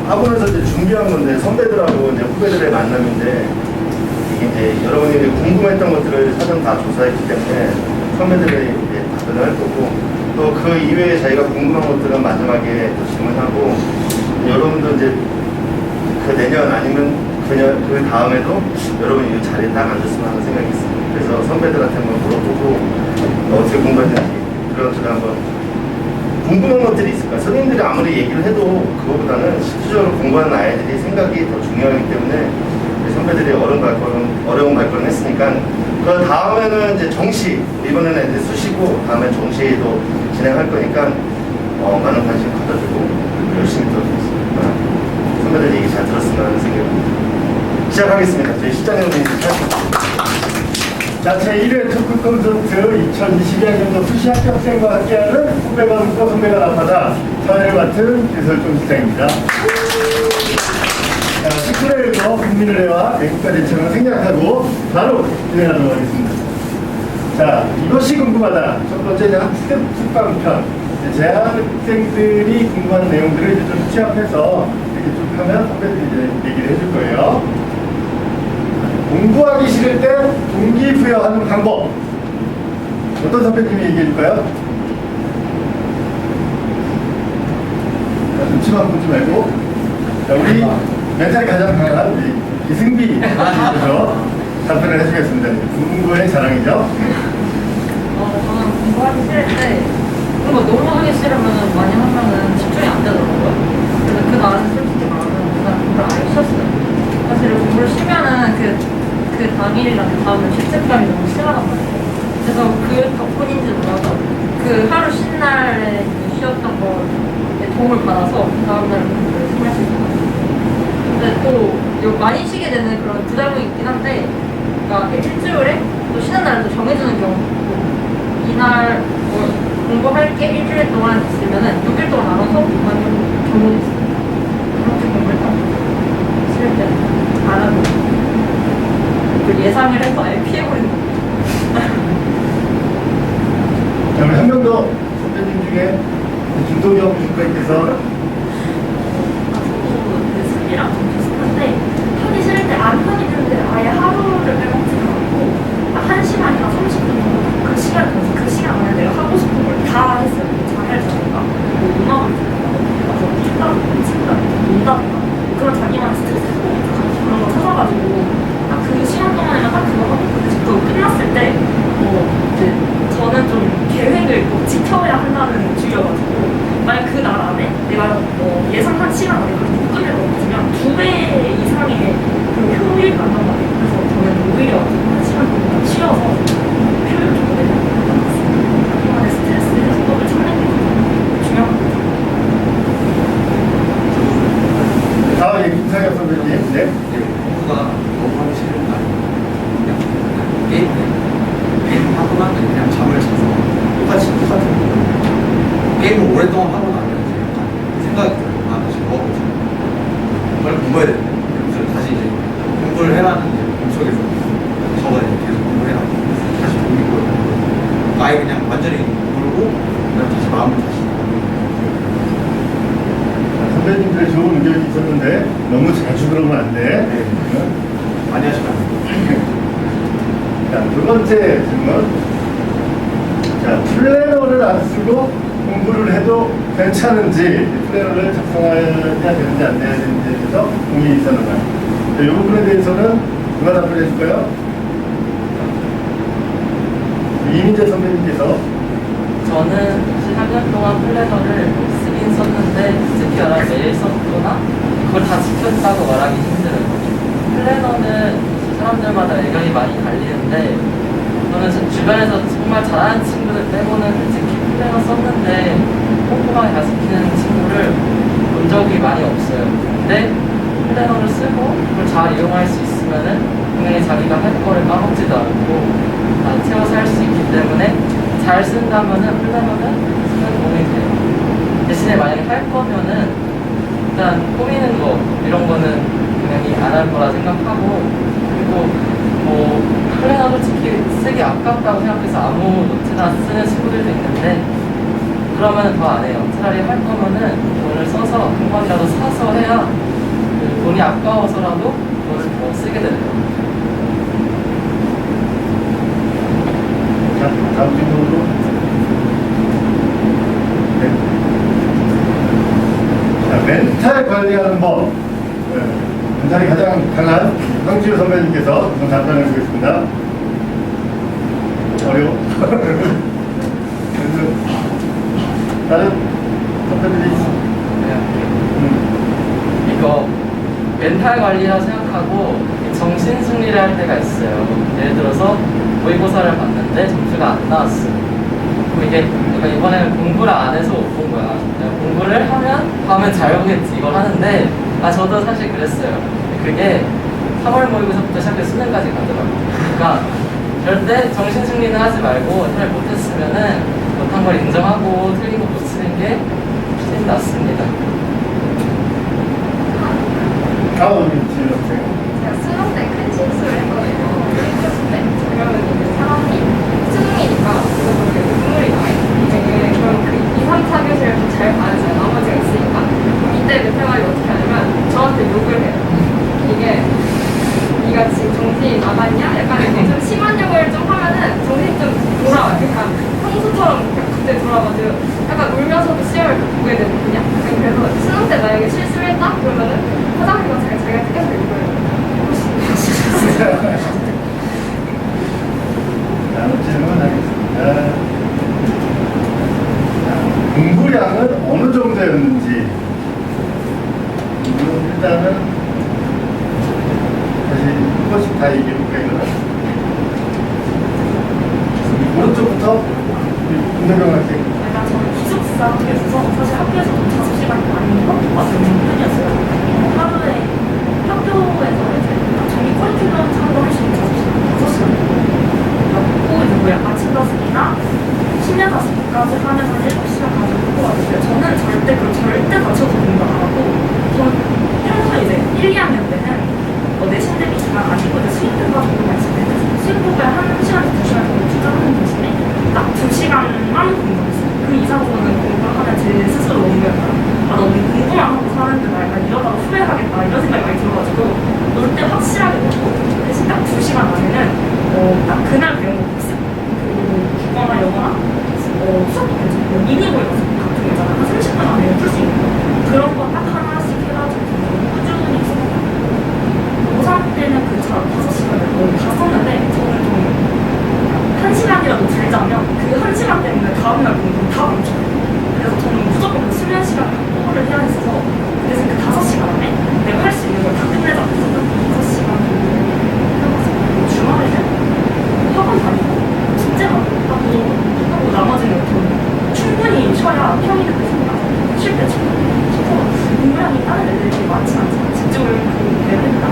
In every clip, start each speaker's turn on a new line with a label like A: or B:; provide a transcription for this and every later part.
A: 학원에서 이제 준비한 건데 선배들하고 이제 후배들의 만남인데 이게 이제 여러분이 궁금했던 것들을 사전 다 조사했기 때문에 선배들의 이제 답변을 할 거고 또 그 이외에 자기가 궁금한 것들은 마지막에 또 질문하고 여러분도 이제 그 내년 아니면 그 다음에도 여러분이 이 자리에 딱 앉았으면 하는 생각이 있습니다. 그래서 선배들한테 한번 물어보고 어떻게 공부했는지 그런 것들을 한번 궁금한 것들이 있을까? 선생님들이 아무리 얘기를 해도 그거보다는 실질적으로 공부하는 아이들이 생각이 더 중요하기 때문에 선배들이 어려운 발걸음 했으니까 그 다음에는 이제 정시 이번에는 이제 수시고 다음에 정시도 진행할 거니까 많은 관심 가져주고 열심히 들어주겠습니다. 선배들 얘기 잘 들었으면 하는 생각입니다. 시작하겠습니다. 저희 실장님
B: 자, 제1회 토크 콘서트 2022학년도 수시 합격생과 함께하는 후배가 웃고 선배가 나타나 사회를 맡은 유설종 실장입니다. 자, 19회 읽어 국민을 해와 애국가 대처를 생략하고 바로 진행하도록 하겠습니다. 자, 이것이 궁금하다. 첫 번째 학습 숙강편. 재학생들이 궁금한 내용들을 이제 좀 취합해서 이렇게 쭉 하면 선배들이 이제 얘기를 해줄 거예요. 공부하기 싫을 때 동기부여하는 방법. 어떤 선배님이 얘기해 줄까요? 눈치만 보지 말고. 자, 우리 멘탈이 가장 강한 우리 이승비 선생님께서 답변을 해주겠습니다. 공부의 자랑이죠.
C: 저는 공부하기 싫을 때 공부 너무 하기 싫으면 많이 하면은 집중이 안 되더라고요. 그래서 그 날은 솔직히 말하면 그냥 공부를 아예 쉬었어요. 사실 공부를 쉬면은 그 당일이랑 그 다음날 죄책감이 너무 심하단 말이에요. 그래서 그 덕분인지 몰라도 그 하루 쉰 날에 쉬었던 거에 도움을 받아서 그 다음날 공부를 심할 수 있을 것 같아요. 근데 또 많이 쉬게 되는 그런 부작용이 있긴 한데 그러니까 일주일에 또 쉬는 날도 정해주는 경우도 있고 이날 뭐 공부할 게 일주일 동안 있으면은 6일 동안 나눠서 공부하는 경우도 있어요. 그렇게 공부했던 거 싫을 때는 안 하고 그 예상을 해서 아예 피해버리는 거예요.
B: 자, 우리 한 명 더 선배님 중에 김도경 국가님께서
D: 승리랑 좀 비슷한데 하기 싫을 때 안 하게 되는데 아예 하루를 빼먹지는 않고 한 시간이나 30분 정도 그 시간 안에 내가 하고 싶은 걸 다 했어요. 장을 자든가 뭐 음악을 듣는가 가서 뛰다든가 친구랑 논다든가 그런 자기만의 스트레스 그런 거 찾아가지고 딱 그 시간 동안에만 딱 그거 하고 그거 끝났을 때 이제 저는 좀 계획을 꼭 지켜야 한다는 주의여가지고 만약 그 날 안에 내가 예상한 시간 안에 그렇게 못 끝낼 것 같으면 2배 이상의 그 효율이 난단 말이에요. 그래서 저는 오히려 한 시간 정도 쉬어서 효율을 좀 내는 것 같습니다. 자기만의 스트레스 해소법을 찾는 게 가장 중요한 것 같아요.
B: 다음 김상혁 선배님. 네.
E: 공부가 너무 하기 싫은 날 게임 하고 나면 그냥 잠을 자서 똑같은 거 게임을 오랫동안 하고 나면 이제 약간 생각이 들어요. 아, 나 지금 빨리 공부해야 되는데 그래서 다시 이제 공부를 해라는 몸속에서 저가 이제 계속 공부를 해라고 다시 공부를 아예 그냥 완전히 놀고 그다음 다시 마음을 다시
B: 선배님들의 좋은 의견이 있었는데 너무 자주 그러면 안 돼.
E: 많이 하시면 안 돼요.
B: 자, 두 번째 질문. 자, 플래너를 안 쓰고 공부를 해도 괜찮은지, 플래너를 작성해야 되는지 안 돼야 되는지에 대해서 고민이 있었는가요? 자, 이 부분에 대해서는 누가 답변해 줄까요? 이민재 선배님께서.
C: 저는 4년 동안 플래너를 쓰긴 썼는데 특히 말하면 매일 썼거나 그걸 다 지켰다고 말하기 힘들어요. 플래너는 사람들마다 의견이 많이 갈리는데 저는 주변에서 정말 잘하는 친구들 빼고는 특히 플래너 썼는데 꼼꼼하게 다 지키는 친구를 본 적이 많이 없어요. 근데 플래너를 쓰고 그걸 잘 이용할 수 있으면은 분명히 자기가 할 거를 까먹지도 않고 다 채워서 할 수 있기 때문에 잘 쓴다면은 플래너는 쓰는 도움이 돼요. 대신에 만약에 할 거면은 일단 꾸미는 거 이런 거는 분명히 안 할 거라 생각하고 그리고 뭐 플래너 솔직히 쓰기 아깝다고 생각해서 아무 노트나 쓰는 친구들도 있는데 그러면 더 안 해요. 차라리 할 거면은 돈을 돈을 써서 한 번이라도 사서 해야 그 돈이 아까워서라도 그거를 더 쓰게 되더라고요.
B: 자, 다음 질문으로. 네. 자, 멘탈 관리하는 법. 네. 멘탈이 가장 강한 황지우 선배님께서 한번 답변해 보겠습니다. 어려워. 다른 선배들이
C: 이거 멘탈 관리라 생각하고 정신 승리를 할 때가 있어요. 예를 들어서 모의고사를 봤는데 점수가 안 나왔어. 그럼 이게 내가 이번에는 공부를 안 해서 못 본 거야. 내가 공부를 하면 다음엔 잘 보겠지 이걸 하는데 저도 사실 그랬어요. 그게 3월 모의고사부터 시작해서 수능까지 가더라고요. 그러니까 절대 정신 승리는 하지 말고 잘 못했으면은 못한 걸 인정하고 틀린 거 고치는 게 훨씬 낫습니다.
B: 다음 질문생.
D: 제가 수능 때 큰 실수를 했거든요. 1교시 때. 그러면 이제 사람이 수능이니까 그렇게 눈물이 나요. 그럼 그 2, 3, 4교시를 좀 잘 봐야죠. 나머지가 있으니까. 그럼 이때 멘탈관리 어떻게 하냐면 저한테 욕을 해요. 이게 네가 지금 정신이 나갔냐? 약간 이렇게 좀 심한 욕을 좀 하면은 정신이 좀 돌아와요. 약간 평소처럼 그때 돌아가지고 약간 울면서도 시험을 보게 되는 그냥. 그래서 수능 때 만약에 실수를 했다? 그러면은 화장실 가서 자기가 계속 욕을
B: 다음 질문 하겠습니다. 공부량은 어느 정도였는지. 일단은 다시 한 번씩 다 얘기해볼까요? 오른쪽부터 김대경 학생.
D: 약간 저는 기숙사 쪽에서 사실 학교에서도 5시간이 많이 받는 편이었어요. 하루에 학교에서 이제 정기 커리큘럼 참고를 할 수 있는 5시간. 그리고 이제 뭐 아침 다스기나 심야 다스기까지 하면 한 7시간 가지고 왔어요. 저는 절대 맞춰서 공부 안 하고, 저는 평소에 이제 1, 2학년 때는 내신 대비 시간 아니고 이제 수행평가 정도가 있을 때 수행평가에 1시간에서 2시간 정도 투자하는 대신에 딱 2시간만 공부했어요. 그 이상으로는 공부를 하면 제 스스로 너무 약간 너무 공부만 하고 사는데 나 약간 이러다가 후회하겠다 이런 생각이 많이 들어가지고 놀 때 확실하게 놀고 대신 딱 2시간 안에는 딱 그날 배운 거 있어요. 그리고 국어나 영어나 수업도 괜찮고 미니볼 같은 거 있잖아. 한 30분 안에 풀 수 있는 거 그런 거 딱 하나씩 해가지고 꾸준히 했었거든요. 고3 때는 그 5시간을 거의 다 썼는데 저는 좀 1시간이라도 들자면 그 1시간 때문에 다음날 공부 다 멈춰요. 그래서 저는 무조건 그 수면 시간 확보를 해야 했어서 그래서 그 5시간 안에 내가 할 수 있는 걸 다 끝내자 해서 5시간 해봤어요. 주말에는 학원 다니고 숙제 하고 나머지는 좀 충분히 쉬어야 평일에 쉴때 충분히 쉬어서 공부량이 다른 애들이 많지 않지만 집중을 내린다.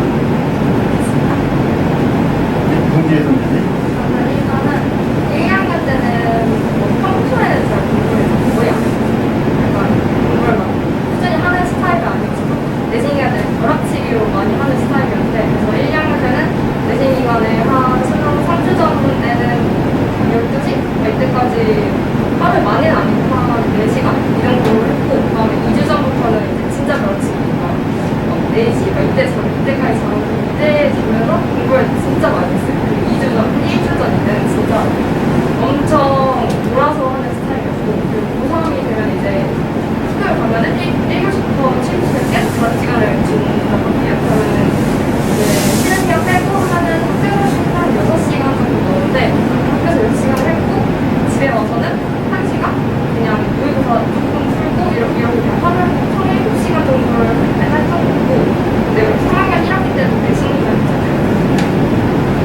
B: 공지혜 선생님.
D: 일단은 1학년 때는 평소에는 잘 공부해서 거의 안 했어요. 약간 공부를 막 꾸준히 하는 스타일이 아니어서 내신 기간에 벼락치기로 많이 하는 스타일이었는데 그래서 1학년 때는 내신 기간에 한 수능 3주 전 때는 12시? 이때까지 하루 많이는 아니고 한 4시간 이 정도 했고 그 다음에 2주 전부터는 이제 진짜 벼락치기니까 4시, 이때까지 자고 이때 자면서 공부를 진짜 많이 했어요. 2주 전, 1주 전에는 진짜 엄청 몰아서 하는 스타일이었고 그리고 고3이 되면 이제 학교에 가면은 1교시부터 7교시까지 계속 자는 시간을 준단 말이에요. 그러면은 이제 쉬는 시간 빼고 하는 학교에서 한 6시간 정도 넣는데 학교에서 6시간을 했고 집에 와서는 1시간 그냥 모의고사 조금 풀고 이렇게 그냥 하루에 총 7시간 정도를 할 정도고 근데 3학년 1학기 때도 내신 기간 있잖아요.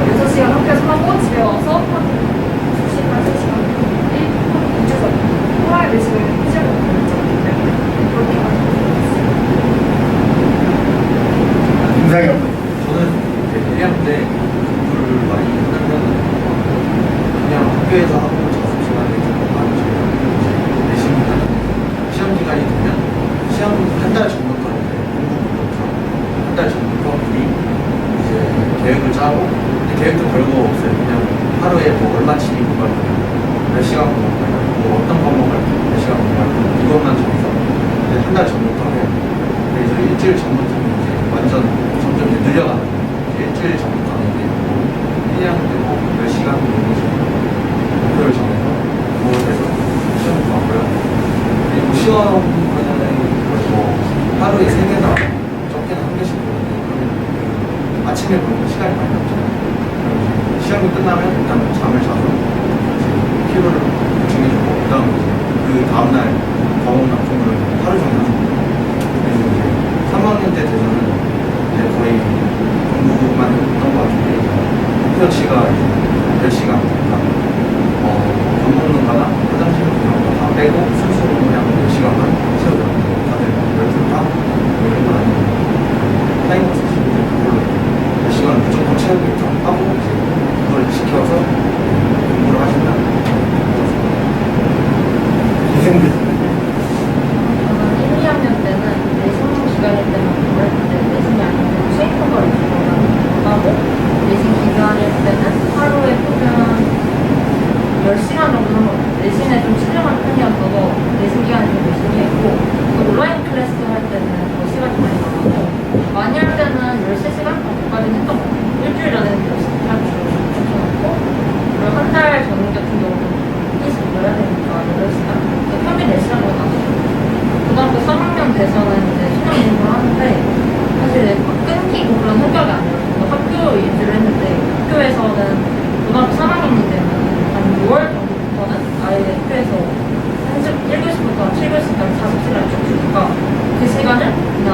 D: 6시간 학교에서 하고 집에 와서 하고
E: 일주일 전부터는 이제 완전 점점 이제 늘려가는 거예요. 일주일 전부터는 이제 1년 되고 10시간 정도 목표를 정해서 그걸 해서 시험을 봤고요. 그리고 시험은 뭐 하루에 3개나 적게는 1개씩 보는데 그러면 아침에 보니까 시간이 많이 남잖아요. 그럼 이제 시험이 끝나면 일단 잠을 자서 이제 피로를 보충해주고 그 다음에 이제 그 다음날 과목 납품을 하루 종일 하는 거예요. 그리고 이제 3학년 때 돼서는 이제 거의 공부만 했던 것 같은데 목표 시가 10시간 밥 먹는 거나 화장실 이런 거 다 빼고 순수로 그냥 10시간만 채우더라고요. 다들 열풀파 이런 거 아니고 타이머 쓰시고 그걸로 10시간을 무조건 채우겠죠 하고 이제 그걸 지켜서 공부를 하신다.
B: 기생들
D: 저는 1, 2학년 때는 내신 기간일 때만 공부를 했는데 내신이 아니고 수행평 가를 공부하고 내신 기간일 때는 하루에 보면 10시간 정도 한 것 같아요. 내신에 좀 신중한 편이었어서 내신 기간에 좀 열심히 했고 또 온라인 클래스 할 때는 더 시간이 많이 나가고 많이 할 때는 13시간 정도까지는 했던 것 같아요. 일주일 전에는 10시간 정도 그리고 한 달 전 같은 경우는 20분 해야 되니까 8시간 평균 4시간 정도 나왔어요. 고등학교 3학년 돼서는 이제 수능 공부를 하는데 사실 막 끊기고 그런 성격이 아니어서 학교 일주를 했는데 학교에서는 고등학교 3학년 때는 한 6월 정도부터는 아예 학교에서 1교시부터 7교시까지 40시간을 쭉 주니까 그 시간을 그냥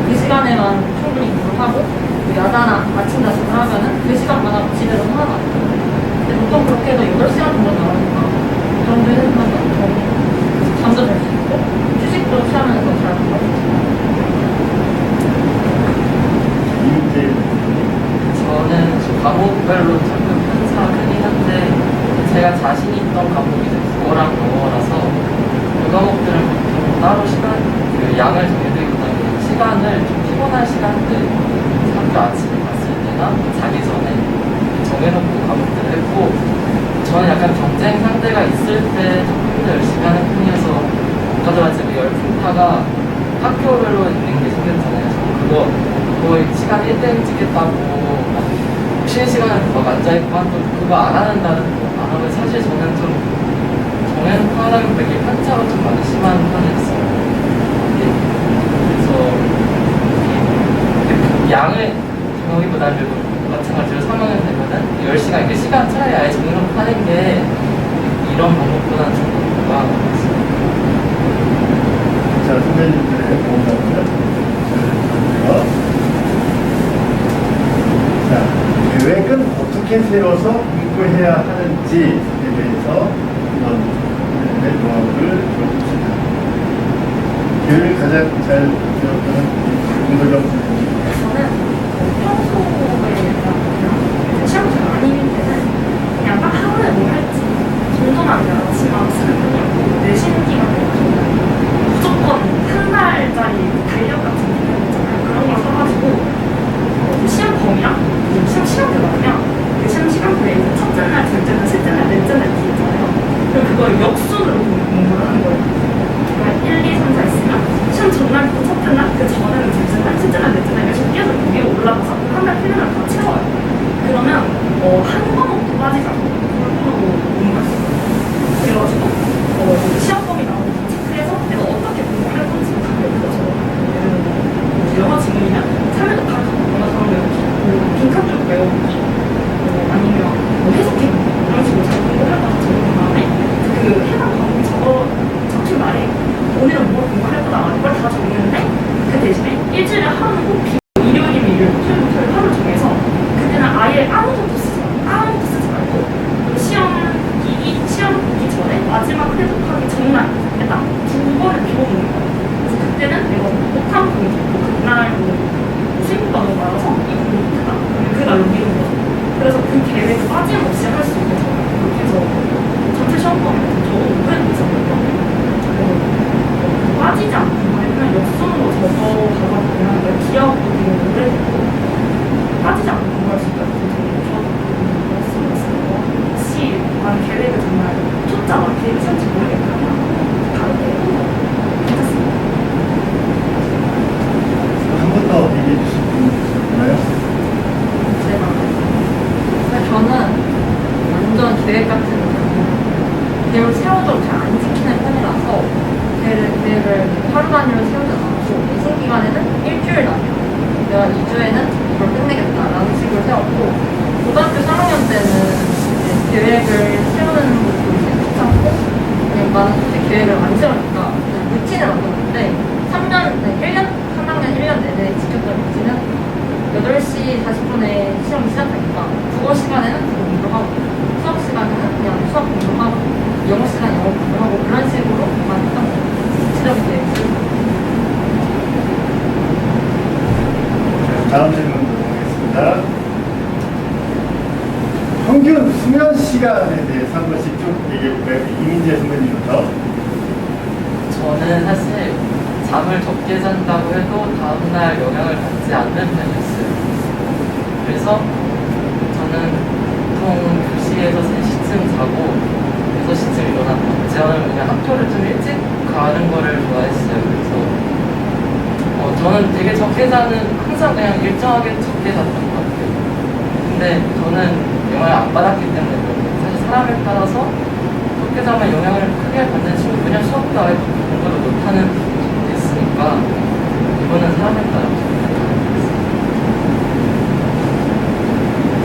D: 그 시간에만 충분히 공부를 하고 야자나 아침 자습을 하면은 그 시간만 하고 집에서 하나도 안 해요. 근데 보통 그렇게 해도 8시간 정도 나오니까 그 정도 해서 잠도 잘 수 있고 휴식도 취하면서 잘 공부하고
B: 이제
C: 저는 과목별로 조금 편차하긴 한데 제가 자신 있던 과목이 이제 국어랑 영어라서 그 과목들은 보통 따로 그 양을 정해두기보다는 시간을 좀 피곤한 시간들 학교 아침에 갔을 때나 자기 전에 정해놓고 과목들을 했고 저는 약간 경쟁 상대가 있을 때 조금 더 열심히 하는 편이어서 아까 말했지만 열풍파가 학교별로 있는 게 생겼잖아요. 그거 거의 시간 1대1 찍겠다고 막 쉬는 시간에 막 앉아있고 한도 그거 안 한다는 거 안 하면 사실 저는 좀 정해놓고 이게 편차가 좀 많이 심한 편이었어요. 그래서 양을 정하기보다는 마찬가지로 3학년 되면은 10시간 이렇게 시간 차라리 아예 정해놓고 하는 게 이런 방법보다는 좀 더 나은 것 같습니다.
B: 자, 선배님들의 공감을 들어주세요. 자, 계획은 어떻게 세워서 공부해야 하는지에 대해서 한번 선배님의 경험을 들어봅시다. 계획을 가장 잘 세웠던 공부경 선생님.
D: 저는 평소에 그냥 시험 잘 아닐 때는 그냥 딱 하루에 뭘 할지 정도만 알았지만 쓰는 편이었고 내신 기간에 무조건 한 달짜리 달력 같은 거 있잖아요. 그런 걸 사가지고 시험 범위랑 시험 시간대가 그냥 그 시험 시간대에 첫째 날, 둘째 날, 셋째 날, 넷째 날 이렇게 있잖아요. 그럼 그걸 역순으로 공부를 하는 거예요. 그러니까 1, 2, 3, 4 있으면 시험 전날부터 첫째 날, 그 전에는 둘째 날, 셋째 날, 넷째 날 이렇게 계속 위에 올라가서 한 달 필요를 다 채워요. 그러면 한 과목도 빠지지 않고 골고루 공부했어요. 그래가지고 시험 범위 나오는 거 체크해서 내가 어떻게 공부할 건지 가르쳐 줘요. 영어 지문이면 참여도 다 영어 단어 외우고 빈칸 쪽 외우고 아니면 해석해 이런 식으로 잘 공부할 거다 적은 다음에 그 해당 과목이 적힌 날에 오늘은 뭘 공부할 거다 이걸 다 적는데 그 대신에 일주일에 하루는 꼭 일요일이면 일요일, 토요일부터 하루 정해서 그때는 아예 아무것도 쓰지 말고 시험 보기 전에 마지막 회독하기 전날 딱 2번을 비워놓는 거예요. 그래서 그때는 내가 못한 부분 그날 수입과 너무 많아서 이 부분 못했다 그러면 그날로 미룬 거죠. 그래서 그 계획 빠짐없이 할 수 있는 거예요. 그렇게 해서 전체 시험 범위에서 저 5회도 있었거든요. 빠지지 않고 그냥 역순으로 적어가다 보면 내가 기억도 되게 오래되고 빠지지 않고 공부할 수 있다는 게 되게 좋았어요. 혹시 난 계획을 정말 초짜가 계획을 세울지 모르겠다면 다르게 해보면 괜찮습니다.
B: 얘기해 주실 분 있나요?
C: 제가 근데 저는 완전 계획 같은 계획을 세워도 잘 안 지키는 편이라서 계획을 하루 단위로 세우지 않고 예신 기간에는 일주일 단위로 내가 2주에는 이걸 끝내겠다라는 식으로 세웠고 고등학교 3학년 때는 이제 계획을 세우는 것도 이제 귀찮고 그냥 나는 이제 계획을 안 세우니까 루틴을 만들었는데 1년 3학년 1년 내내 지켰던 루틴은 8시 40분에 시험이 시작하니까 국어 시간에는 국어 공부하고 수학 시간에는 그냥 수학 공부하고 영어 시간 영어 공부하고 그런 식으로만 했던 거예요. 구체적인 계획을.
B: 다음 질문 넘어가겠습니다. 평균 수면 시간에 대해서 한 번씩 좀 얘기해 볼까요? 이민재 선배님부터.
C: 저는 사실 잠을 적게 잔다고 해도 다음날 영향을 받지 않는 편이었어요. 그래서 저는 보통 2시에서 3시쯤 자고 6시쯤 일어나고 저는 그냥 학교를 좀 일찍 가는 거를 좋아했어요. 그래서 저는 되게 적게 자는 항상 그냥 일정하게 적게 잤던 것 같아요. 근데 저는 영향을 안 받았기 때문에 사실 사람에 따라서 적게 자면 영향을 크게 받는 친구 그냥 수업도 아예 공부를 못하는 친구도 있으니까 이거는 사람에 따라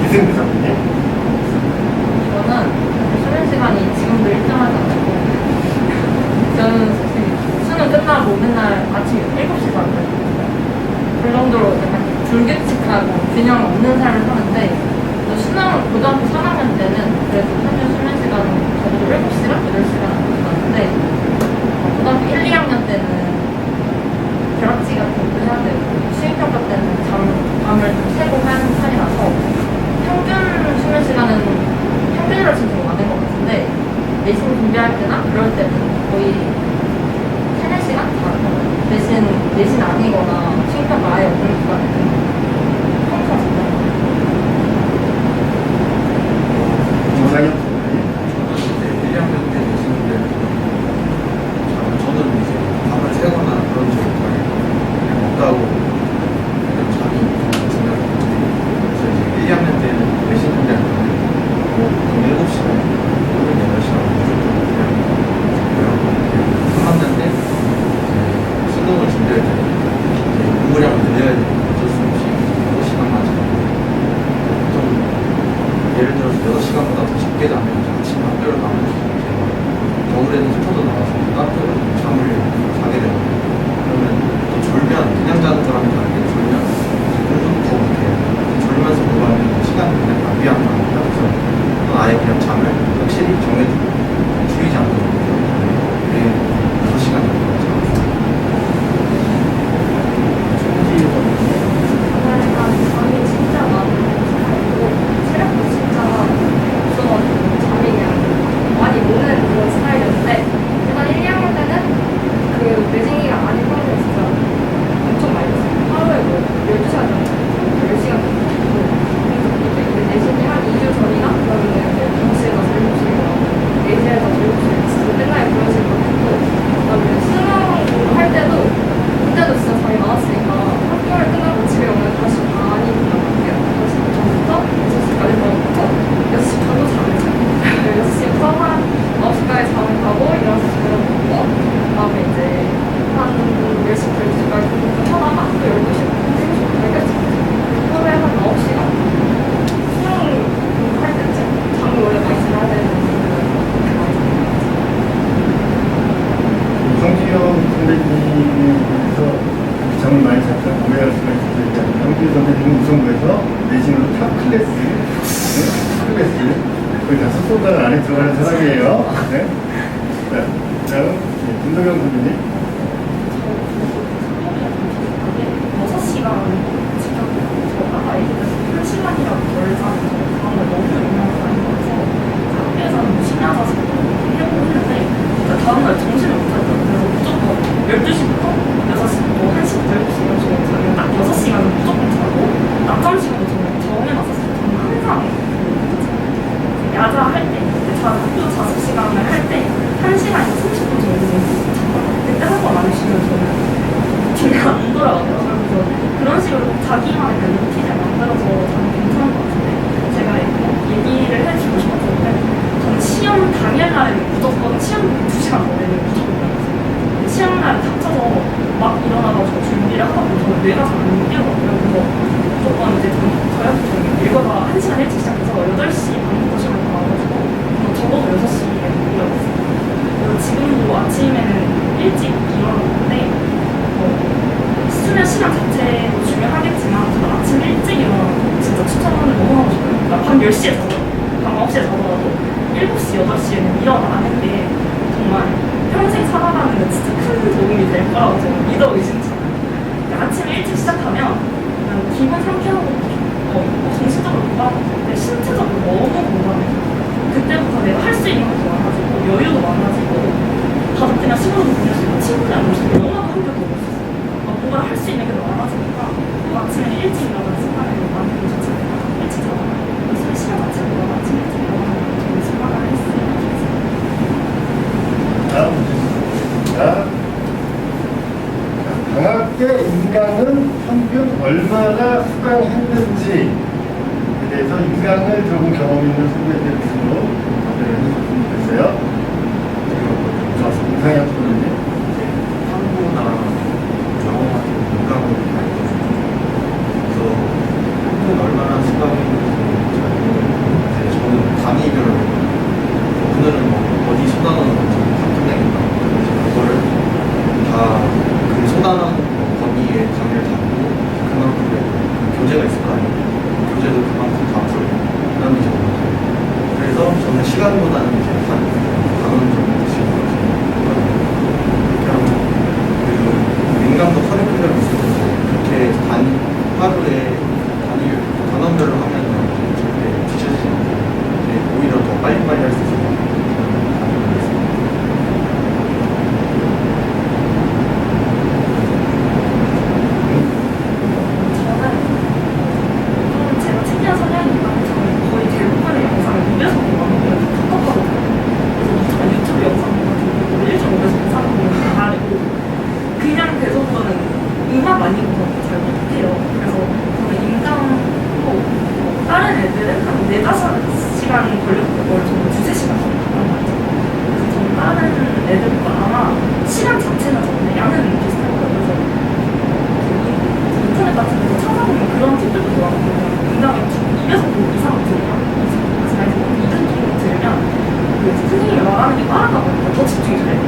B: 이승규 선배님.
C: 저는 수면 시간이 지금도 일정하지 않고 저는 사실 수능 끝나고 맨날 아침 7시 자거든요. 그 정도로 약간 불규칙하고 균형 없는 삶을 사는데 수능 고등학교 3학년 때는 그래도 평균 수면 시간은 적어도 7시간, 8시간 났는데 고등학교 1, 2학년 때는 결합지 같은 것도 해야 되고 수행평가 때는 밤을 좀 새고 하는 편이라서 평균 수면 시간은 평균으로 치면 좀 많은 것 같은데 내신 준비할 때나 그럴 때는 거의 3, 4시간 자는 것 같아요. 대신 내신 아니거나 수행평가 아예 없는 기간에는 평생 잔다는 것 같아요.
B: 조상혁 선배님.
E: 저는 이제 1, 2학년 때 계시는데 저는 이제 밤을 새거나 그런 적이 그냥 없다고 그냥 잠이 생각했는데 그래서 이제 1, 2학년 때는 내신 준비할 때는 보통 7시간, 8시간 무조건 그냥 자고요. 3학년 때 이제 수능을 준비할 때 이제 공부량을 늘려야 되니까 어쩔 수 없이 6시간만 자고 좀 예를 들어서 6시간보다 더 적게 자면 아침에 학교를 가면 겨울에는 히터도 나와서 따뜻하게 잠을 자게 되거든요. 그러면 또 졸면 그냥 자는 거랑 다르게 졸면 공부도 더 못해요. 졸면서 공부하면 시간이 그냥 낭비한 거 아니에요. 그래서 또 아예 그냥 잠을 확실히 정해두고 줄이지 않고 매일 6시간 정도 자고
B: 송지효 선배님.
D: 그러니까 잠이 진짜 많은 스타일이고 체력도 진짜 없어가지고 잠이 그냥 많이 오는 그런 스타일이었는데 일단 1, 2학년 때는 그 매진기가 많이 하는데 진짜 엄청 많이 잤어요. 하루에 뭐 12시간 정도 10시간 정도 이제 내신이 한 2주 전이나 그러면 이제 5시에 가서 7시에 가고 4시에 가서 7시에 가서 맨날 그런 식으로 했고 그다음에 수능 할 때도 그때도 진짜 잠이 많았으니까 학교를 끝나고 집에 오면 다시 많이 된단 말이에요. 5시 전부터 6시까지 먹고 6시 바로 잠을 자고 6시부터 한 9시까지 잠을 자고 일어나서 집에 먹고 그다음에 이제 한 10시부터 12시까지 공부 하다가 또 12시부터 7시까지 하루에 한 9시간 수능 공부할 때쯤 잠을 원래 많이 자야 되는데
B: 성지영 선배님에서 잠을 많이 잤다 오해할 수가 있어요. 성지영 선배님은 우선부에서 내신으로 탑 클래스, 거의 다 속도단 안에 들어가는 사람이에요. 네. 자, 다음 김동영 선배님.
D: 6시간 지켰고 저가 애기들 1시간이라도 덜 자는 거 다음날 너무 영향을 받아서 학교에서는 쉬나 자서 해보고 했는데 다음날 정신을 못 차리더라고요. 그래서 무조건 12시부터 6시부터 1시부터 7시 이런 식으로 자면 딱 6시간은 무조건 자고 낮잠 시간도 정해놨었어요. 저는 항상 야자 할 때, 학교 자습 시간을 할 때 1시간에서 30분 정도 잤거든요. 그때 한 자기만의 그 루틴을 만들어서 저는 괜찮은 것 같은데 제가 얘기를 해주고 싶었는데 저는 시험 당일날에는 무조건 시험 2시간 전에는 무조건 일어났어요. 시험날 닥쳐서 막 일어나가지고 준비를 하다 보면 저는 뇌가 잘 안 뛰어가고요. 그래서 무조건 이제 저녁 일과가 1시간 일찍 시작해서 8시 반부터 시험을 나와가지고 적어도 6시에 일어났어요. 그리고 지금도 아침에는 일찍 일어나는데 수면 시간 자체도 중요하겠지만 저는 아침 일찍 일어나는 거 진짜 추천을 너무 하고 싶어요. 그러니까 밤 10시에 자도 밤 9시에 자더라도 7시, 8시에는 일어나는 게 정말 평생 살아가는 데 진짜 큰 도움이 될 거라고 저는 믿어 의심치 않아요. 그러니까 아침에 일찍 시작하면 그냥 기분 상쾌하고 정신적으로 건강한데 신체적으로 너무 건강해요. 그때부터 내가 할 수 있는 것도 많아지고 여유도 많아지고 가족들이랑 시간도 보낼 수 있고 친구들이랑 놀 수 있고 영화도 함께 보고 있어요. 뭔가 할 수 있는 게 너무 많아지니까 아침에 일찍 일어나는 습관을 만들고 자체가 일찍 자거나 요즘에 시간 자체보다 아침 일찍 일어나는 걸 습관을 했어요.
B: 다음 문제입니다. 방학 때 인강은 평균 얼마나 수강했는지에 대해서 인강을 들어본 경험 있는 선배들 위주로 답변을 해주셨으면 좋겠어요. 이상형 선배님.
E: 한국나 영어 같은 인강을 많이 해주죠. 그래서 평균 얼마나 수강했는지 잘 모르겠는데 저는 단위별로 오늘은 뭐 어디 쏟아놓는 건지 다 끝내겠다. 그래서 그거를 다 그 쏟아놓은 범위에 강의를 잡고 그만큼의 그 교재가 있을 거 아니에요. 교재도 그만큼 다 풀고 그다음에 적어요. 그래서 저는 시간보다는 이제 단원 정도 지금 그렇게 하고 그리고 인강도 커리큘럼이 있어서 그렇게 하루에 단원별로 하면은 절대 뒤처지지 않고 오히려 더 빨리빨리 할 수 있어서
D: 제가 특이한 성향이니까 저는 거의 대부분의 영상을 무료에서 보거든요. 톡톡하거든요. 그래서 저는 유튜브 영상 같은 거 1.5배속 영상을 보면 다 알고 그냥 계속은 음악 많이 보는 잘 못해요. 그래서 저는 인강도 다른 애들은 한 4-5시간 걸렸던 걸 저는 2-3시간 걸렸단 말이죠. 그래서 저는 다른 애들보다 아마 시간 자체는 저는 양은 비슷할 거예요. 그래서 인터넷 같은 데서 찾아보면 그런 팁들도 좋아하거든요. 인강을 2배속 이상 들으면, 그래서 만약에 2분 정도 들으면 그 선생님이 말하는 게 빠르다 보니까 더 집중이 잘 돼요.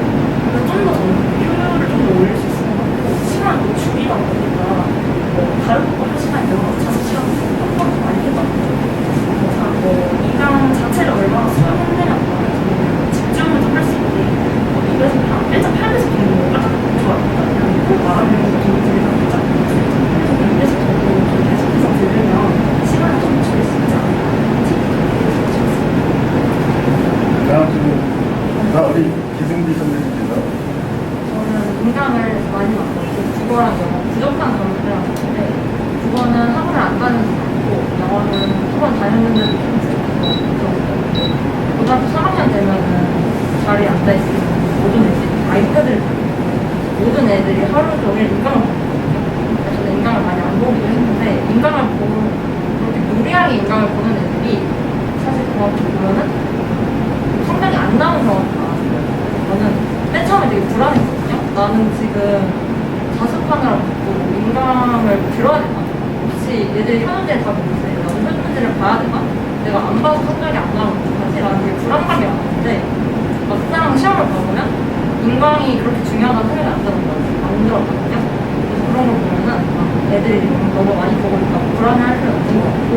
D: 그래서 좀 더 저는 효율을 좀 더 올릴 수 있을 것 같고, 시간도 줄이다 보니까 다른 것도 할 시간이 늘어나서 5시간 한번 더 많이 해봤거든요. 인강 자체를 얼마나 수강했느냐에 따라서 집중을 좀 할 수 있게 2배속, 1.8배속 정도가 딱 좋아요. 꼭 말하는 것도 좀 들리다 보자. 그래서 저도 좀 계속해서 들으면 시간을 좀 줄일 수 있지 않을까.
B: 다음 질문. 우리 기승비 선배님께서.
F: 저는 인강을 많이 봤거든요. 국어랑 영어 부족한 점들이랑 같은데 국어는 학원을 안 가는 게 많고 영어는 학원 다녔는데도 좀 있어요. 고등학교 3학년 되면은 자리에 앉아있으면 모든 애들이 아이패드를 가지고 모든 애들이 하루 종일 인강을 보거든요. 저는 인강을 많이 안 보기도 했는데 인강을 보고 그렇게 무리하게 인강을 보는 애들이 사실 그만큼 보면은 성적이 안 나오는 경우가 많았어요. 저는 맨 처음에 되게 불안했거든요. 나는 지금 자습하느라 바쁘고 인강을 들어야 되나? 혹시 얘들이 현우제를 다 보고 있어요. 나는 현우제를 봐야 되나? 내가 안 봐서 성적이 안 나오면 어떡하지? 라는 되게 불안감이 많았는데 막상 시험을 봐보면 인강이 그렇게 중요하다는 생각이 안 들었거든요. 그래서 그런 걸 보면은 애들이 너무 많이 보고 있다고 불안해할 필요는 없는 것 같고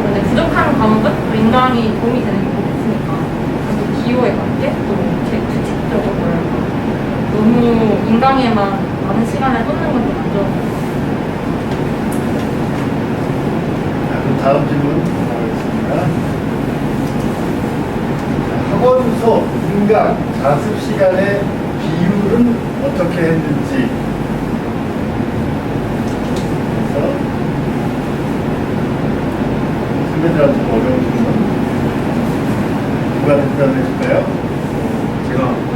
F: 근데 부족한 과목은 또 인강이 도움이 되는 경우가 있으니까 기호에 맞게 또 이렇게 규칙적으로 너무 인강에만 많은 시간을 쏟는 건 좀 안 좋은 것 같아요.
B: 자, 그럼 다음 질문 하겠습니다. 학원 수업, 인강, 자습 시간의 비율은 어떻게 했는지. 그래서 선배들한테 좀 어려운 질문. 누가 답변을 해줄까요?
E: 제가 그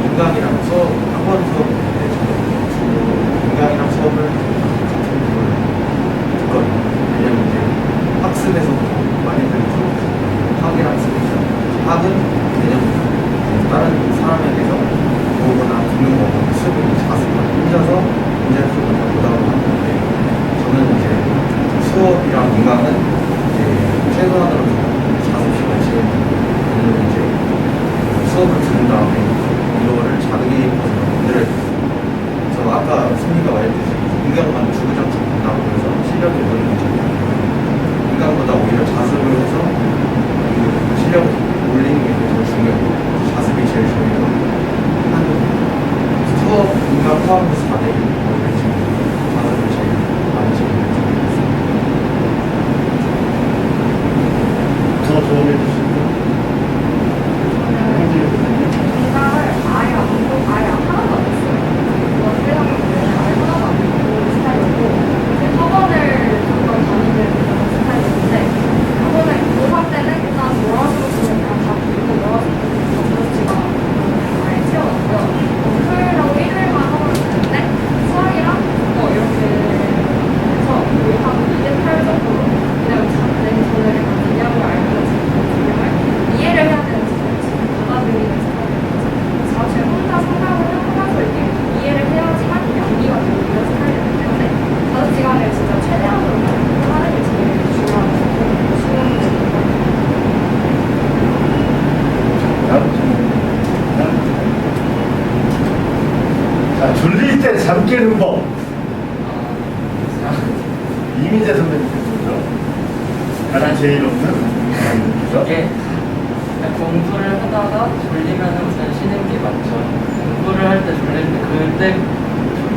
E: 인강이랑 수업, 학원 수업인데 저는 인강이랑 수업을 하면서 문제 풀고 보다가 하는데 저는 이제 수업이랑 인강은 이제 최소한으로 40시간씩 이제 수업을 들은 다음에 이거를 자극이 늘어요. 그래서 아까 승리가 말했듯이 인강만 주구장창 본다고 해서 실력이 오르는 게 아니라 인강보다 오히려 자습을 해서 그 실력을 올리는 게 제일 중요해요. 자습이 제일 중요해요. 한 수업, 인강 포함해서 4대 1 이런 식으로 자습을 제일 많이 지금
B: 더 도움해 주시고
D: 인강을 아예 안 보고 아예 하나도 안 했어요. 원래 아예 하나도 안 보고 스타일이고 학원을 잠깐 다니는 그런 스타일인데 학원을 고3 때는 일단 몰아주고 그냥 다 보고 몰아주고 정보지가 아예 채워놨고요. 토요일하고 일요일만 학원을 가는데 수학이랑 이렇게 해서 거의 한 2대8 정도로 그냥 내 전에 개념을 알고 개념을 이해를 해야 되는 스타일이지 받아들이는 스타일이라서 사실 혼자 생각을 하면서 이렇게 이해를 해야지만 연기가 되고 이런 스타일이기 때문에 5시간을 진짜 최대한으로 하는 게 제일 중요한 수능입니다.
B: 다음 질문. 자, 졸릴 때 잠 깨는 법. 이민재 선배님께서죠. 가장 제일 없는 선배님께서.
C: 이게 공부를 하다가 졸리면 우선 쉬는 게 맞죠. 공부를 할 때 졸릴 때 그때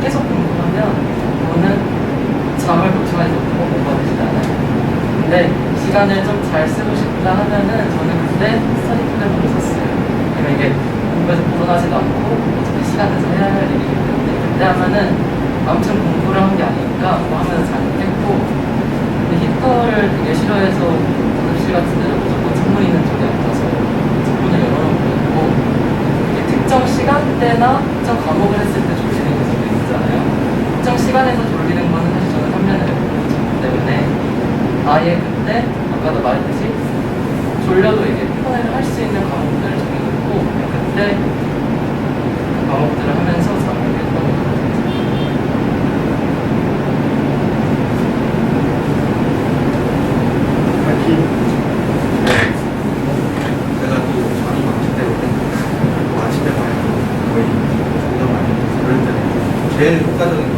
C: 계속 공부하면 저는 잠을 보충하지 못하고 공부가 되지 않아요. 근데 시간을 좀 잘 쓰고 싶다 하면은 저는 그때 스터디 플래너를 썼어요. 왜냐면 이게 공부에서 벗어나지도 않고 어차피 시간 내서 해야 할 일이기 때문에 그때 하면은 아무튼 공부를 한 게 아니니까 뭐 하면서 잘 깼고 근데 히터를 되게 싫어해서 교실 같은 데는 무조건 창문 있는 쪽에 앉아서 창문을 열어놓고 있고 이게 특정 시간대나 특정 과목을 했을 때 졸리는 게 있잖아요. 특정 시간에서 졸리는 거는 사실 저는 3년을 해봤기 때문에 아예 그때 아까도 말했듯이 졸려도 이게 편애를 할 수 있는 과목들을 정해놓고 그때 그 과목들을 하면서 잠을 깼던 것 같아요.
E: 제가 또 잠이 많기 때문에 또 아침에 많이 거의 공부 많이 해서 그럴 때는 제일 효과적인 거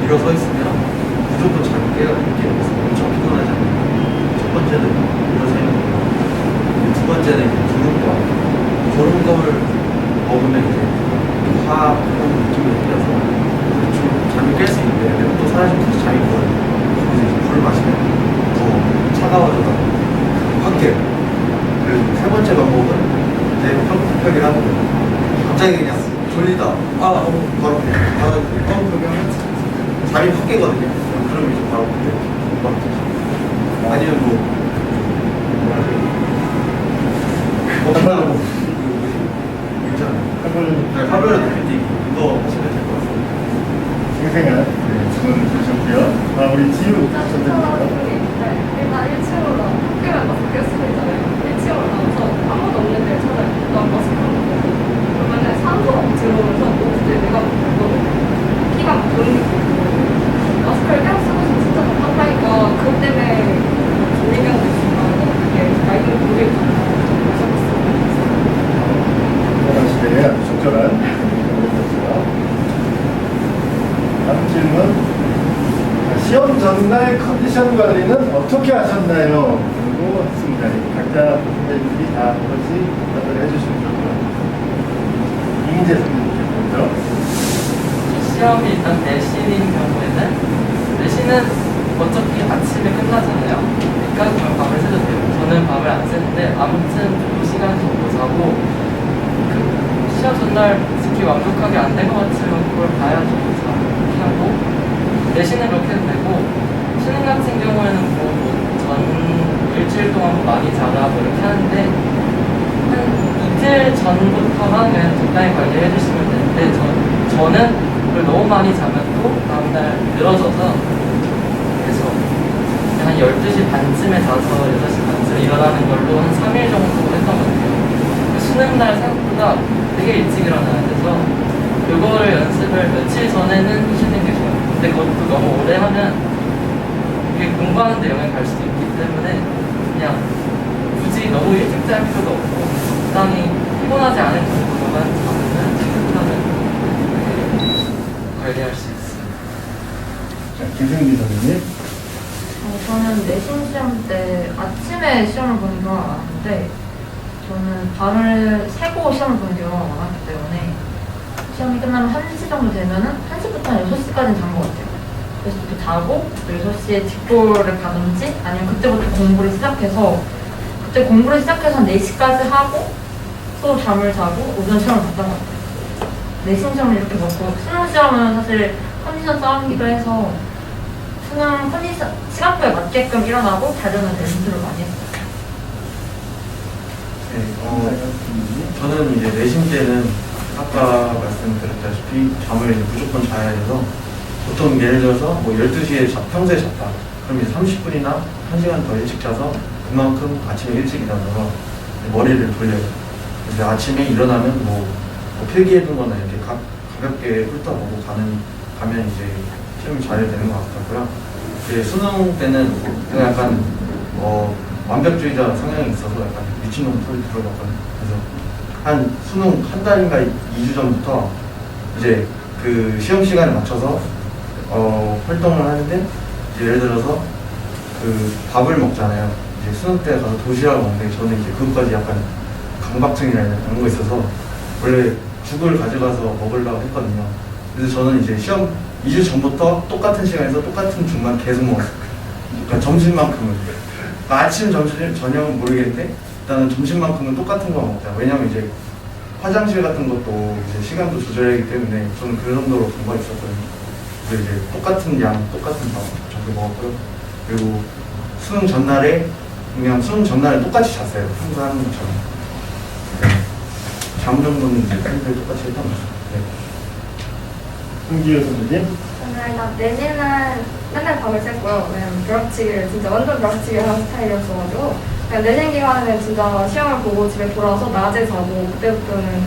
E: 일어서 있으면 무조건 잠이 깨가 게 없어요. 엄청 피곤하지 않아요. 첫 번째는 일어서 있는 거고 두 번째는 조름껌. 조름껌을 먹으면 이제 화학 느낌이 느껴서 좀 잠이 깰 수 있는데 또 사라지면 다시 잠이 들어요. 그래서 이제 물을 마시면 더 차가워져서 확 깨요. 그리고 세 번째 방법은 내 펴기를 하는 거예요. 갑자기 그냥 졸리다. 바로 그냥 펴기하면 잠이 확 깨거든요. 그럼 이제 바로 그때 금방 자죠. 아니면 없나고 있잖아요. 하루에 높이 이거 하시면 될 것 같습니다.
B: 생생한 질문 주셨고요. 우리 지우 선생님.
D: 일단 1층으로 학교에 가서 교수도 있잖아요. 1층으로 나와서 아무도 없는 데를 찾아요. 난 마스크 하고 그러면은 산소 들어오면서 그때 내가 피가 막 도는 느낌. 마스크를 계속 쓰고 있으면 진짜 답답하니까 그것 때문에 졸리면도 있지만 그게 나이도 모르게
B: 코로나 시대에 아주 적절한 질문이었어요. 다음 질문. 시험 전날 컨디션 관리는 어떻게 하셨나요? 라고 했습니다. 각자 선배님들이 다 그것이 답변을 해주시면 좋고요. 이민재 선배님께서
C: 시험이 일단 내신인 경우에는 내신은 어차피 아침에 끝나잖아요. 그러니까 그냥 밤을 새도 돼요. 저는 밤을 안 새는데 아무튼 2시간 정도 자고 그 시험 전날 특히 완벽하게 안 된 것 같으면 그걸 봐야죠. 그렇게 하고 내신은 그렇게 해도 되고 수능 같은 경우에는 일주일 동안 많이 자라 이렇게 하는데 한 이틀 전부터만 그냥 적당히 관리해 주시면 되는데 저는 그걸 너무 많이 자면 또 다음날 늘어져서 그래서 한 12시 반쯤에 자서 6시 반쯤에 일어나는 걸로 한 3일 정도 했던 것 같아요. 수능날 생각보다 되게 일찍 일어나야 돼서 그거를 연습을 며칠 전에는 하시는 게 좋아요. 근데 그것도 너무 오래 하면 이게 공부하는데 영향이 갈 수도 있기 때문에 그냥 굳이 너무 일찍 잘 필요도 없고 적당히 피곤하지 않은 정도로만 자면 체크하면 관리할 수 있어요.
B: 자, 김승기 선생님.
F: 저는 내신 시험 때 아침에 시험을 보는 경우가 많은데 저는 밤을 새고 시험을 보는 경우가 많았기 때문에 시험이 끝나면 1시 정도 되면은 1시부터 6시까지는 잔 것 같아요. 그래서 이렇게 자고 6시에 뒷골을 가든지 아니면 그때부터 공부를 시작해서 그때 공부를 시작해서 4시까지 하고 또 잠을 자고 오전 시험을 봤던 것 같아요. 내신 시험을 이렇게 먹고 수능 시험은 사실 컨디션 싸움이기도 해서 수능 컨디션 시간표에 맞게끔 일어나고 자료는 연습을 많이 했어요.
E: 네, 저는 이제 내신 때는 아까 말씀드렸다시피 잠을 이제 무조건 자야 해서 보통 예를 들어서 뭐 12시에 평소에 잤다. 그럼 이제 30분이나 1시간 더 일찍 자서 그만큼 아침에 일찍 일어나서 머리를 돌려요. 그래서 아침에 일어나면 뭐 필기해둔 거나 이렇게 가볍게 훑어보고 가면 이제 시험이 잘 되는 것 같고요. 이제 수능 때는 제가 약간 완벽주의자 성향이 있어서 약간 미친놈 소리 들어봤거든요. 그래서 한 수능 한 달인가 2주 전부터 이제 그 시험 시간에 맞춰서 활동을 하는데 이제 예를 들어서 그 밥을 먹잖아요. 이제 수능 때 가서 도시락을 먹는데 저는 이제 그것까지 약간 강박증이나 이런 거 있어서 원래 죽을 가져가서 먹으려고 했거든요. 그래서 저는 이제 시험 2주 전부터 똑같은 시간에서 똑같은 죽만 계속 먹었어요. 그러니까 점심만큼은. 아침, 점심, 저녁은 모르겠는데 일단은 점심만큼은 똑같은 거 먹자. 왜냐면 이제 화장실 같은 것도 이제 시간도 조절해야 하기 때문에 저는 그 정도로 공부가 있었거든요. 그래서 이제 똑같은 양, 똑같은 밥 정도 먹었고요. 그리고 수능 전날에 그냥 수능 전날에 똑같이 잤어요. 항상 하는 것처럼. 네. 잠 정도는 이제 평소에 똑같이 했던 거죠. 네.
B: 홍기효 선생님.
D: 저는 일단 내신은 맨날 밤을 샜고요. 왜냐면 벼락치기를 진짜 완전 벼락치기 하는 스타일이었어가지고 그냥 내신 기간에는 진짜 시험을 보고 집에 돌아와서 낮에 자고 그때부터는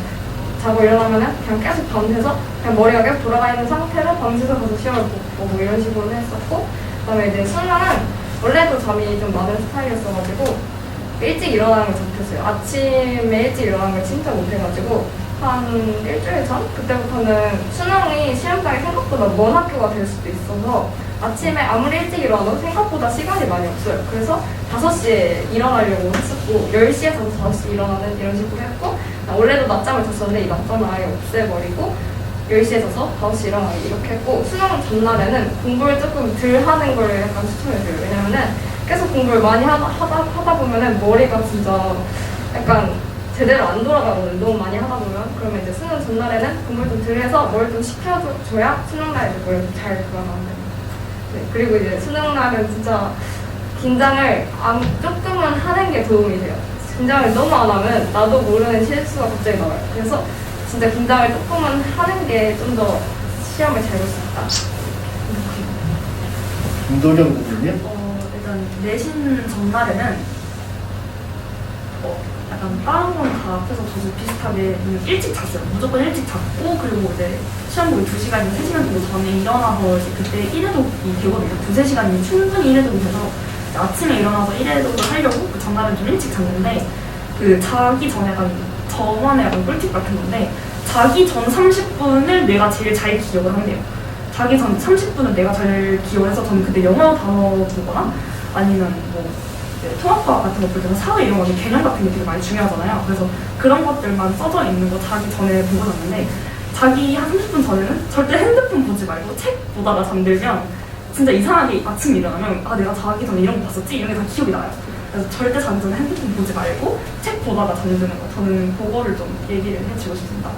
D: 자고 일어나면은 그냥 계속 밤새서 그냥 머리가 계속 돌아가 있는 상태로 밤새서 가서 시험을 보고 이런 식으로 했었고 그다음에 이제 수능은 원래도 잠이 좀 많은 스타일이었어가지고 일찍 일어나는 걸 못했어요. 아침에 일찍 일어나는 걸 진짜 못해가지고 한 일주일 전? 그때부터는 수능이 시험장이 생각보다 먼 학교가 될 수도 있어서 아침에 아무리 일찍 일어나도 생각보다 시간이 많이 없어요. 그래서 5시에 일어나려고 했었고 10시에 자서 5시에 일어나는 이런 식으로 했고 원래도 낮잠을 잤었는데 이 낮잠을 아예 없애버리고 10시에 자서 5시에 일어나기 이렇게 했고 수능 전날에는 공부를 조금 덜 하는 걸 약간 추천해줘요. 왜냐면은 계속 공부를 많이 하다 보면은 머리가 진짜 약간 제대로 안 돌아가거든요. 너무 많이 하다 보면. 그러면 이제 수능 전날에는 공부를 좀 덜 해서 뭘 좀 시켜줘야 수능날에 머리가 잘 돌아가는 거예요. 네, 그리고 이제 수능날은 진짜 긴장을 조금은 하는 게 도움이 돼요. 긴장을 너무 안 하면 나도 모르는 실수가 갑자기 나와요. 그래서 진짜 긴장을 조금은 하는 게 좀 더 시험을 잘 볼 수 있다.
B: 김도경 선생님.
G: 일단 내신 전날에는 약간 다른 건 다 앞에서 저도 비슷하게 일찍 잤어요. 무조건 일찍 잤고 그리고 이제 시험 보기 2시간이나 3시간 정도 전에 일어나서 이제 그때 1회독이 되거든요. 2~3시간이 충분히 1회독이 돼서 아침에 일어나서 1회독을 하려고 그 전날은 좀 일찍 잤는데 그 자기 전에 약간 저만의 약간 꿀팁 같은 건데 자기 전 30분을 내가 제일 잘 기억을 한대요. 자기 전 30분은 내가 잘 기억을 해서 저는 그때 영어 단어 보거나 아니면 뭐 통합과학 같은 거 볼 때는 사회 이런 거는 개념 같은 게 되게 많이 중요하잖아요. 그래서 그런 것들만 써져 있는 거 자기 전에 보고놨는데 자기 한 30분 전에는 절대 핸드폰 보지 말고 책 보다가 잠들면 진짜 이상하게 아침에 일어나면 아 내가 자기 전에 이런 거 봤었지? 이런 게 다 기억이 나요. 그래서 절대 자기 전에 핸드폰 보지 말고 책 보다가 잠드는 거 저는 그거를 좀 얘기를 해주고 싶습니다.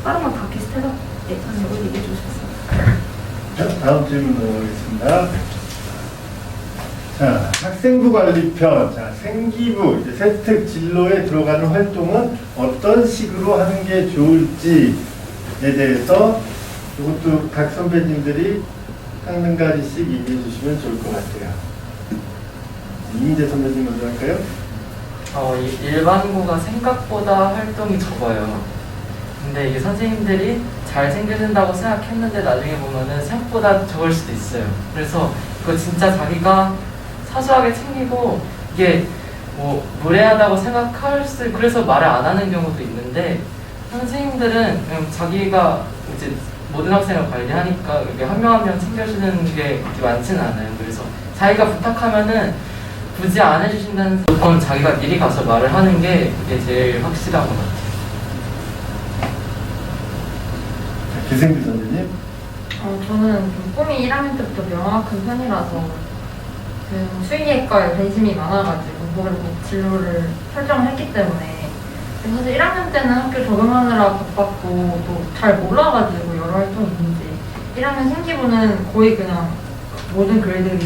G: 다른 건 다 비슷해서 네, 저는 이거 얘기해주고 싶습니다.
B: 자, 다음 질문 넘어가겠습니다. 자, 학생부 관리편, 자, 생기부, 이제 세특 진로에 들어가는 활동은 어떤 식으로 하는 게 좋을지에 대해서 이것도 각 선배님들이 한 가지씩 얘기해 주시면 좋을 것 같아요. 이민재 선배님 먼저 할까요?
C: 일반고가 생각보다 활동이 적어요. 근데 이게 선생님들이 잘 챙겨준다고 생각했는데 나중에 보면은 생각보다 적을 수도 있어요. 그래서 이거 진짜 자기가 사소하게 챙기고 이게 뭐 무례하다고 생각할 수 그래서 말을 안 하는 경우도 있는데 선생님들은 그냥 자기가 이제 모든 학생을 관리하니까 이렇게 한 명 한 명 챙겨주는 게 그렇게 많지는 않아요. 그래서 자기가 부탁하면은 굳이 안 해주신다는 무조건 자기가 미리 가서 말을 하는 게 그게 제일 확실한 것 같아요.
B: 기생규 선생님?
F: 저는 좀 꿈이 1학년 때부터 명확한 편이라서 그 수의학과에 관심이 많아가지고 그걸 꼭 진로를 설정을 했기 때문에 사실 1학년 때는 학교 적응하느라 바빴고 또 잘 몰라가지고 여러 활동이 있는지 1학년 생기부는 거의 그냥 모든 글들이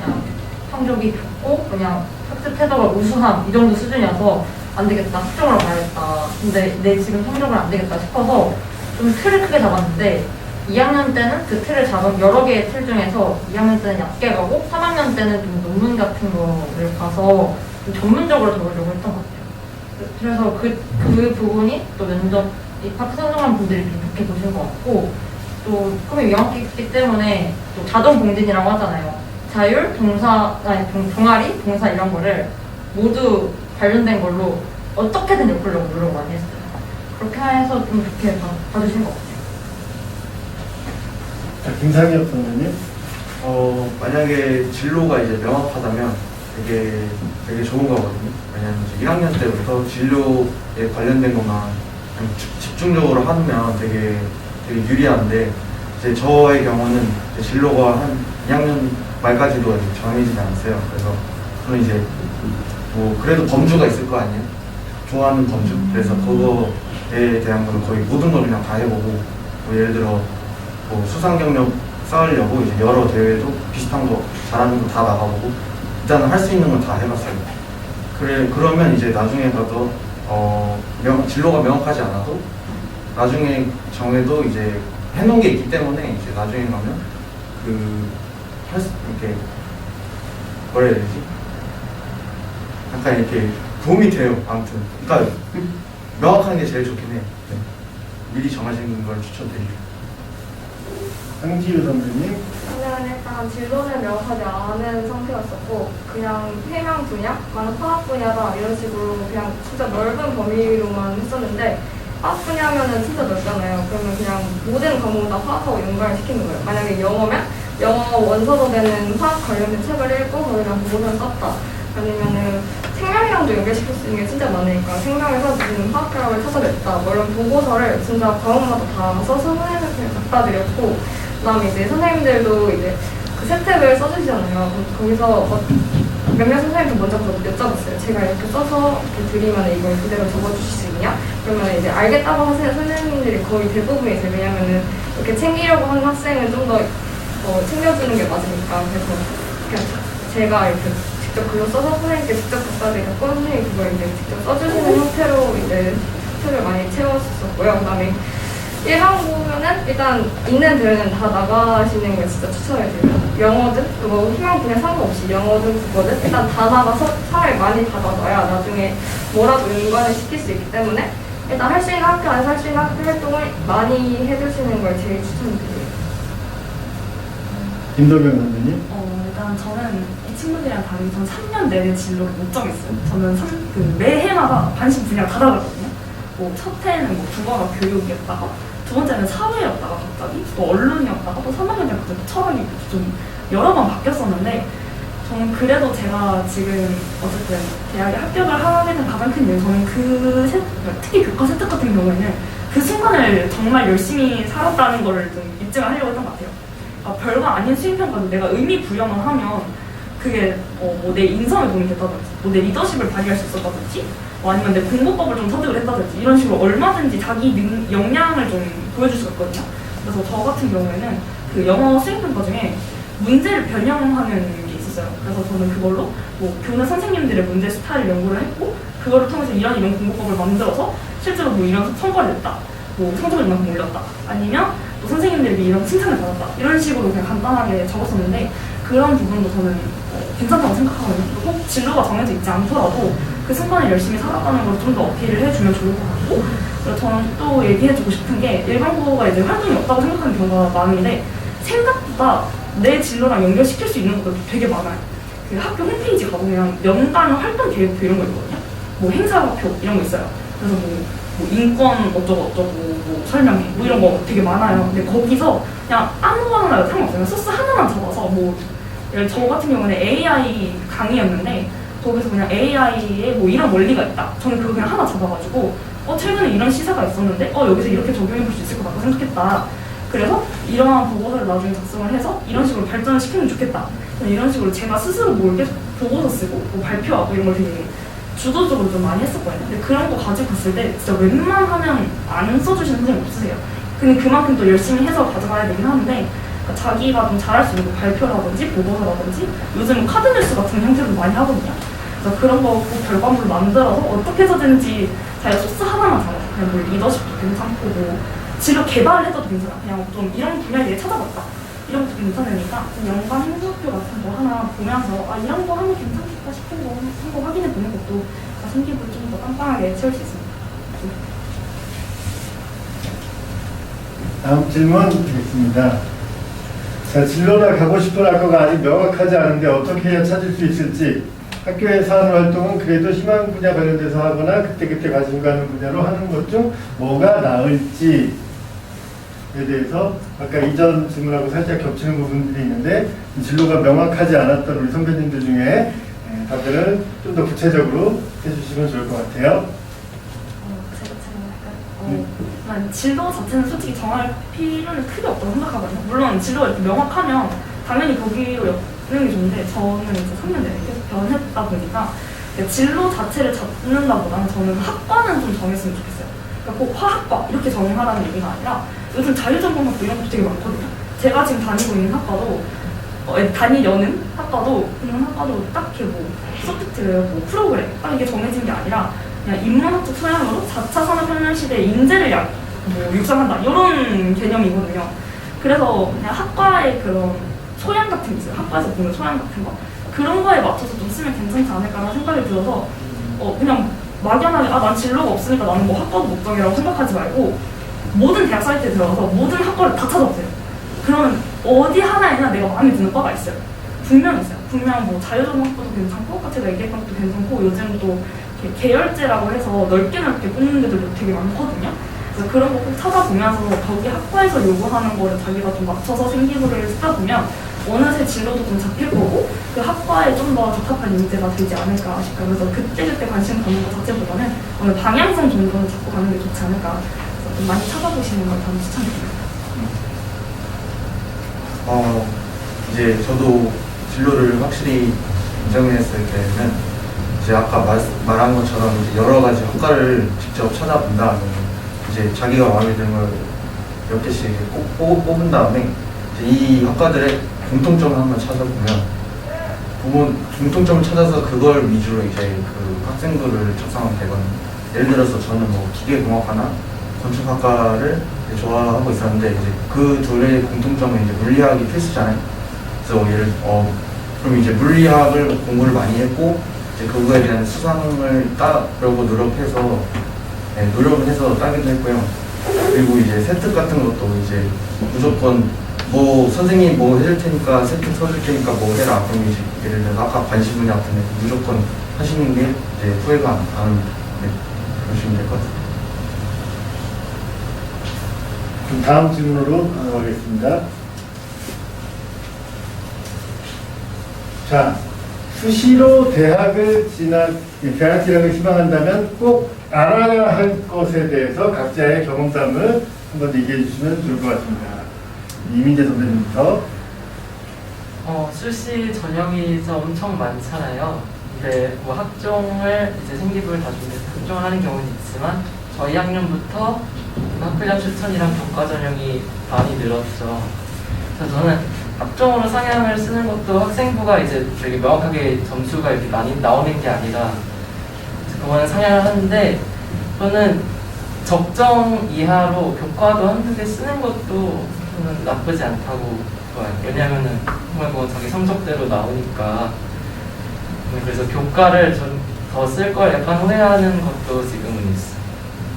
F: 그냥 성적이 좋고 그냥 학습 태도가 우수함 이 정도 수준이어서 안 되겠다 학종으로 가야겠다 근데 내 지금 성적은 안 되겠다 싶어서 좀 틀을 크게 잡았는데 2학년 때는 그 틀을 잡은 여러 개의 틀 중에서 2학년 때는 얕게 가고 3학년 때는 좀 논문 같은 거를 가서 좀 전문적으로 적으려고 했던 것 같아요. 그래서 그 부분이 또 면접 입학 선정한 분들이 좀 좋게 보신 것 같고 또 꿈이 명확했기 때문에 또 자동 공진이라고 하잖아요. 자율, 동사, 아니 동아리, 동사 이런 거를 모두 관련된 걸로 어떻게든 엮으려고 노력을 많이 했어요. 그렇게 해서 좀 좋게 봐주신 것 같아요.
B: 자, 김상엽 선생님?
E: 만약에 진로가 이제 명확하다면 되게 좋은 거거든요. 왜냐면 이제 1학년 때부터 진로에 관련된 것만 그냥 집중적으로 하면 되게 유리한데 이제 저의 경우는 이제 진로가 한 2학년 말까지도 정해지지 않았어요. 그래서 저는 이제 뭐 그래도 범주가 있을 거 아니에요? 좋아하는 범주? 그래서 그거에 대한 거는 거의 모든 걸 그냥 다 해보고 뭐 예를 들어 뭐 수상 경력 쌓으려고 이제 여러 대회도 비슷한 거 잘하는 거 다 나가보고 일단은 할 수 있는 건 다 해봤어요. 그러면 이제 나중에 가도 진로가 명확하지 않아도 나중에 정해도 이제 해놓은 게 있기 때문에 이제 나중에 가면 이렇게 뭐라 해야 되지? 약간 이렇게 도움이 돼요. 아무튼 그러니까 명확한 게 제일 좋긴 해요. 네. 미리 정하시는 걸 추천드립니다.
B: 황지우 선생님?
H: 저는 일단 진로는 명확하지 않은 상태였었고 그냥 해명 분야, 나는 화학 분야다 이런 식으로 그냥 진짜 넓은 범위로만 했었는데 화학 분야면은 진짜 넓잖아요. 그러면 그냥 모든 과목을 다 화학하고 연관을 시키는 거예요. 만약에 영어면 영어 원서도 되는 화학 관련된 책을 읽고 거기랑 보고서를 썼다. 아니면은 생명이랑도 연결시킬 수 있는 게 진짜 많으니까 생명에서 무슨 화학 결합을 찾아냈다. 뭐 이런 보고서를 진짜 과목마다 다 써서 선생님한테 갖다 드렸고 그다음에 이제 선생님들도 이제 그 세탭을 써주시잖아요. 거기서 몇몇 선생님도 먼저 여쭤봤어요. 제가 이렇게 써서 이렇게 드리면 이걸 그대로 적어주실 수 있냐? 그러면 이제 알겠다고 하시는 선생님들이 거의 대부분이세요. 왜냐면은 이렇게 챙기려고 하는 학생은 좀 더 챙겨주는 게 맞으니까. 그래서 그냥 제가 이렇게 직접 글로 써서 선생님께 직접 갖다 드렸고 선생님이 그걸 이제 직접 써주시는 형태로 이제 탭을 많이 채웠었고요. 그다음에 1학년은 일단 있는 대회는 다 나가시는 걸 진짜 추천해드려요. 영어든 그거 희망 분야 상관없이 영어든 국어든 일단 다 나가서 상을 많이 받아놔야 나중에 뭐라도 연관을 시킬 수 있기 때문에 일단 할 수 있는 학교 안에서 할 수 있는 학교 활동을 많이 해주시는 걸 제일 추천드려요.
B: 김도경 선생님?
G: 일단 저는 이 친구들이랑 다르게 전 3년 내내 진로를 못 정했어요. 저는 매해마다 관심 분야가 다 다르거든요. 첫 해는 국어가 교육이었다가 두 번째는 사회였다가 갑자기 또 언론이었다가 또 3학년 때 갑자기 철학이 좀 여러 번 바뀌었었는데 저는 그래도 제가 지금 어쨌든 대학에 합격을 하게 된 가장 큰 이유는 저는 특히 교과 세특 같은 경우에는 그 순간을 정말 열심히 살았다는 걸 좀 입증을 하려고 했던 것 같아요. 별거 아닌 수행평가도 내가 의미 부여만 하면 그게 내 인성에 도움이 됐다든지 내 리더십을 발휘할 수 있었다든지 아니면 내 공부법을 좀 터득을 했다든지 이런 식으로 얼마든지 자기 역량을 좀 보여줄 수가 있거든요. 그래서 저 같은 경우에는 그 영어 수행평가 중에 문제를 변형하는 게 있었어요. 그래서 저는 그걸로 교내 선생님들의 문제 스타일을 연구를 했고 그거를 통해서 이런 공부법을 만들어서 실제로 이런 성과를 냈다. 성적을 이만큼 올렸다. 아니면 또 선생님들에게 이런 칭찬을 받았다. 이런 식으로 그냥 간단하게 적었었는데 그런 부분도 저는 괜찮다고 생각하거든요. 꼭 진로가 정해져 있지 않더라도 그 순간을 열심히 살았다는 걸 좀 더 어필을 해주면 좋을 것 같고, 그리고 저는 또 얘기해주고 싶은 게 일반고가 이제 활동이 없다고 생각하는 경우가 많은데 생각보다 내 진로랑 연결시킬 수 있는 것도 되게 많아요. 그 학교 홈페이지 가보면 연간 활동 계획표 이런 거 있거든요. 뭐 행사표 이런 거 있어요. 그래서 뭐 인권 어쩌고 어쩌고 뭐 설명회 뭐 이런 거 되게 많아요. 근데 거기서 그냥 아무거나 상관없어요. 소스 하나만 잡아서 뭐 저 같은 경우는 AI 강의였는데 거기서 그냥 AI에 뭐 이런 원리가 있다. 저는 그거 그냥 하나 잡아가지고 최근에 이런 시사가 있었는데 여기서 이렇게 적용해 볼 수 있을 것 같다고 생각했다. 그래서 이러한 보고서를 나중에 작성을 해서 이런 식으로 발전을 시키면 좋겠다. 이런 식으로 제가 스스로 뭘 계속 보고서 쓰고 뭐 발표하고 이런 걸 되게 주도적으로 좀 많이 했었거든요. 근데 그런 거 가지고 갔을 때 진짜 웬만하면 안 써주시는 선생님 없으세요. 근데 그만큼 또 열심히 해서 가져가야 되긴 하는데 그러니까 자기가 좀 잘할 수 있는 뭐 발표라든지 보고서라든지 요즘 카드뉴스 같은 형태도 많이 하거든요. 그래서 그런 거 꼭 결과물을 만들어서 어떻게 해서든지 자기가 소스 하나만 잡아서 그냥 뭐 리더십도 괜찮고 뭐 진로 개발을 해도 괜찮아. 그냥 좀 이런 분야에 대해 찾아봤다. 이런 것도 괜찮으니까 연간 행사표 같은 거 하나 보면서 이런 거 하면 괜찮겠다 싶은 거 한번 확인해 보는 것도 생기부를 좀 더 깜깜하게 채울 수 있습니다.
B: 다음 질문 드리겠습니다. 자, 진로나 가고 싶은 학과가 아직 명확하지 않은데 어떻게 해야 찾을 수 있을지, 학교에서 하는 활동은 그래도 희망 분야 관련돼서 하거나 그때그때 관심 가는 분야로 하는 것 중 뭐가 나을지에 대해서 아까 이전 질문하고 살짝 겹치는 부분들이 있는데 이 진로가 명확하지 않았던 우리 선배님들 중에 답변을 좀 더 구체적으로 해주시면 좋을 것 같아요.
G: 난 진로 자체는 솔직히 정할 필요는 크게 없다고 생각하거든요. 물론 진로가 이렇게 명확하면 당연히 거기로 엮는 게 좋은데 저는 이제 3년 내내 계속 변했다 보니까 진로 자체를 잡는다보다는 저는 학과는 좀 정했으면 좋겠어요. 그러니까 꼭 화학과 이렇게 정하라는 얘기가 아니라 요즘 자유전공학도 이런 것도 되게 많거든요. 제가 지금 다니고 있는 학과도 다니려는 학과도 그런 학과도 딱히 뭐 소프트웨어, 뭐 프로그램 딱 이게 정해진 게 아니라 그냥 인문학적 소양으로 4차 산업혁명 시대의 인재를 육성한다 이런 개념이거든요. 그래서 그냥 학과의 그런 소양 같은 게 있어요. 학과에서 보는 소양 같은 거 그런 거에 맞춰서 좀 쓰면 괜찮지 않을까라는 생각이 들어서 그냥 막연하게 난 진로가 없으니까 나는 뭐 학과도 못 정이라고 생각하지 말고 모든 대학 사이트에 들어가서 모든 학과를 다 찾아보세요. 그러면 어디 하나에나 내가 마음에 드는 과가 있어요. 분명 있어요. 분명 뭐 자유전공학과도 괜찮고 아까 제가 얘기했던 것도 괜찮고 요즘 또 계열제라고 해서 넓게 뽑는 데들도 되게 많거든요. 그래서 그런 거 꼭 찾아보면서 거기 학과에서 요구하는 거를 자기가 좀 맞춰서 생기부를 쓰다 보면 어느새 진로도 좀 잡힐 거고 그 학과에 좀 더 적합한 인재가 되지 않을까 싶어요. 그래서 그때그때 관심 갖는 것 자체보다는 어느 방향성 정도는 잡고 가는 게 좋지 않을까. 그래서 좀 많이 찾아보시는 걸 저는 추천드립니다.
E: 이제 저도 진로를 확실히 인정했을 때는 이제 아까 말한 것처럼 이제 여러 가지 학과를 직접 찾아본 다음에 이제 자기가 마음에 드는 걸 몇 개씩 꼭 뽑은 다음에 이제 이 학과들의 공통점을 한번 찾아보면 공통점을 찾아서 그걸 위주로 이제 그 학생들을 작성하면 되거든요. 예를 들어서 저는 뭐 기계공학과나 건축학과를 좋아하고 있었는데 이제 그 둘의 공통점은 이제 물리학이 필수잖아요. 그래서 그럼 이제 물리학을 공부를 많이 했고 이제 그거에 대한 수상을 따려고 노력을 해서 따기도 했고요. 그리고 이제 세특 같은 것도 이제 무조건 뭐 선생님 뭐 해줄 테니까 세특 써줄 테니까 뭐 해라. 그럼 이제 예를 들어서 아까 관심 분야 같은 데 무조건 하시는 게 이제 후회가 안 옵니다. 그러시면 될 것 같아요.
B: 그럼 다음 질문으로 넘어가겠습니다. 자, 수시로 대학 진학을 희망한다면 꼭 알아야 할 것에 대해서 각자의 경험담을 한번 얘기해 주시면 좋을 것 같습니다. 이민재 선배님부터.
C: 수시 전형이 진짜 엄청 많잖아요. 근데 뭐 학종을 이제 생기부를 다 준비해서 학종을 하는 경우는 있지만 저희 학년부터 학교장 추천이랑 교과 전형이 많이 늘었죠. 그래서 저는 학종으로 상향을 쓰는 것도 학생부가 이제 되게 명확하게 점수가 이렇게 많이 나오는 게 아니라 그거는 상향을 하는데 저는 적정 이하로 교과도 한두 개 쓰는 것도 저는 나쁘지 않다고 봐요. 왜냐면은 정말 그건 자기 성적대로 나오니까. 그래서 교과를 전 더 쓸 걸 약간 후회하는 것도 지금은 있어.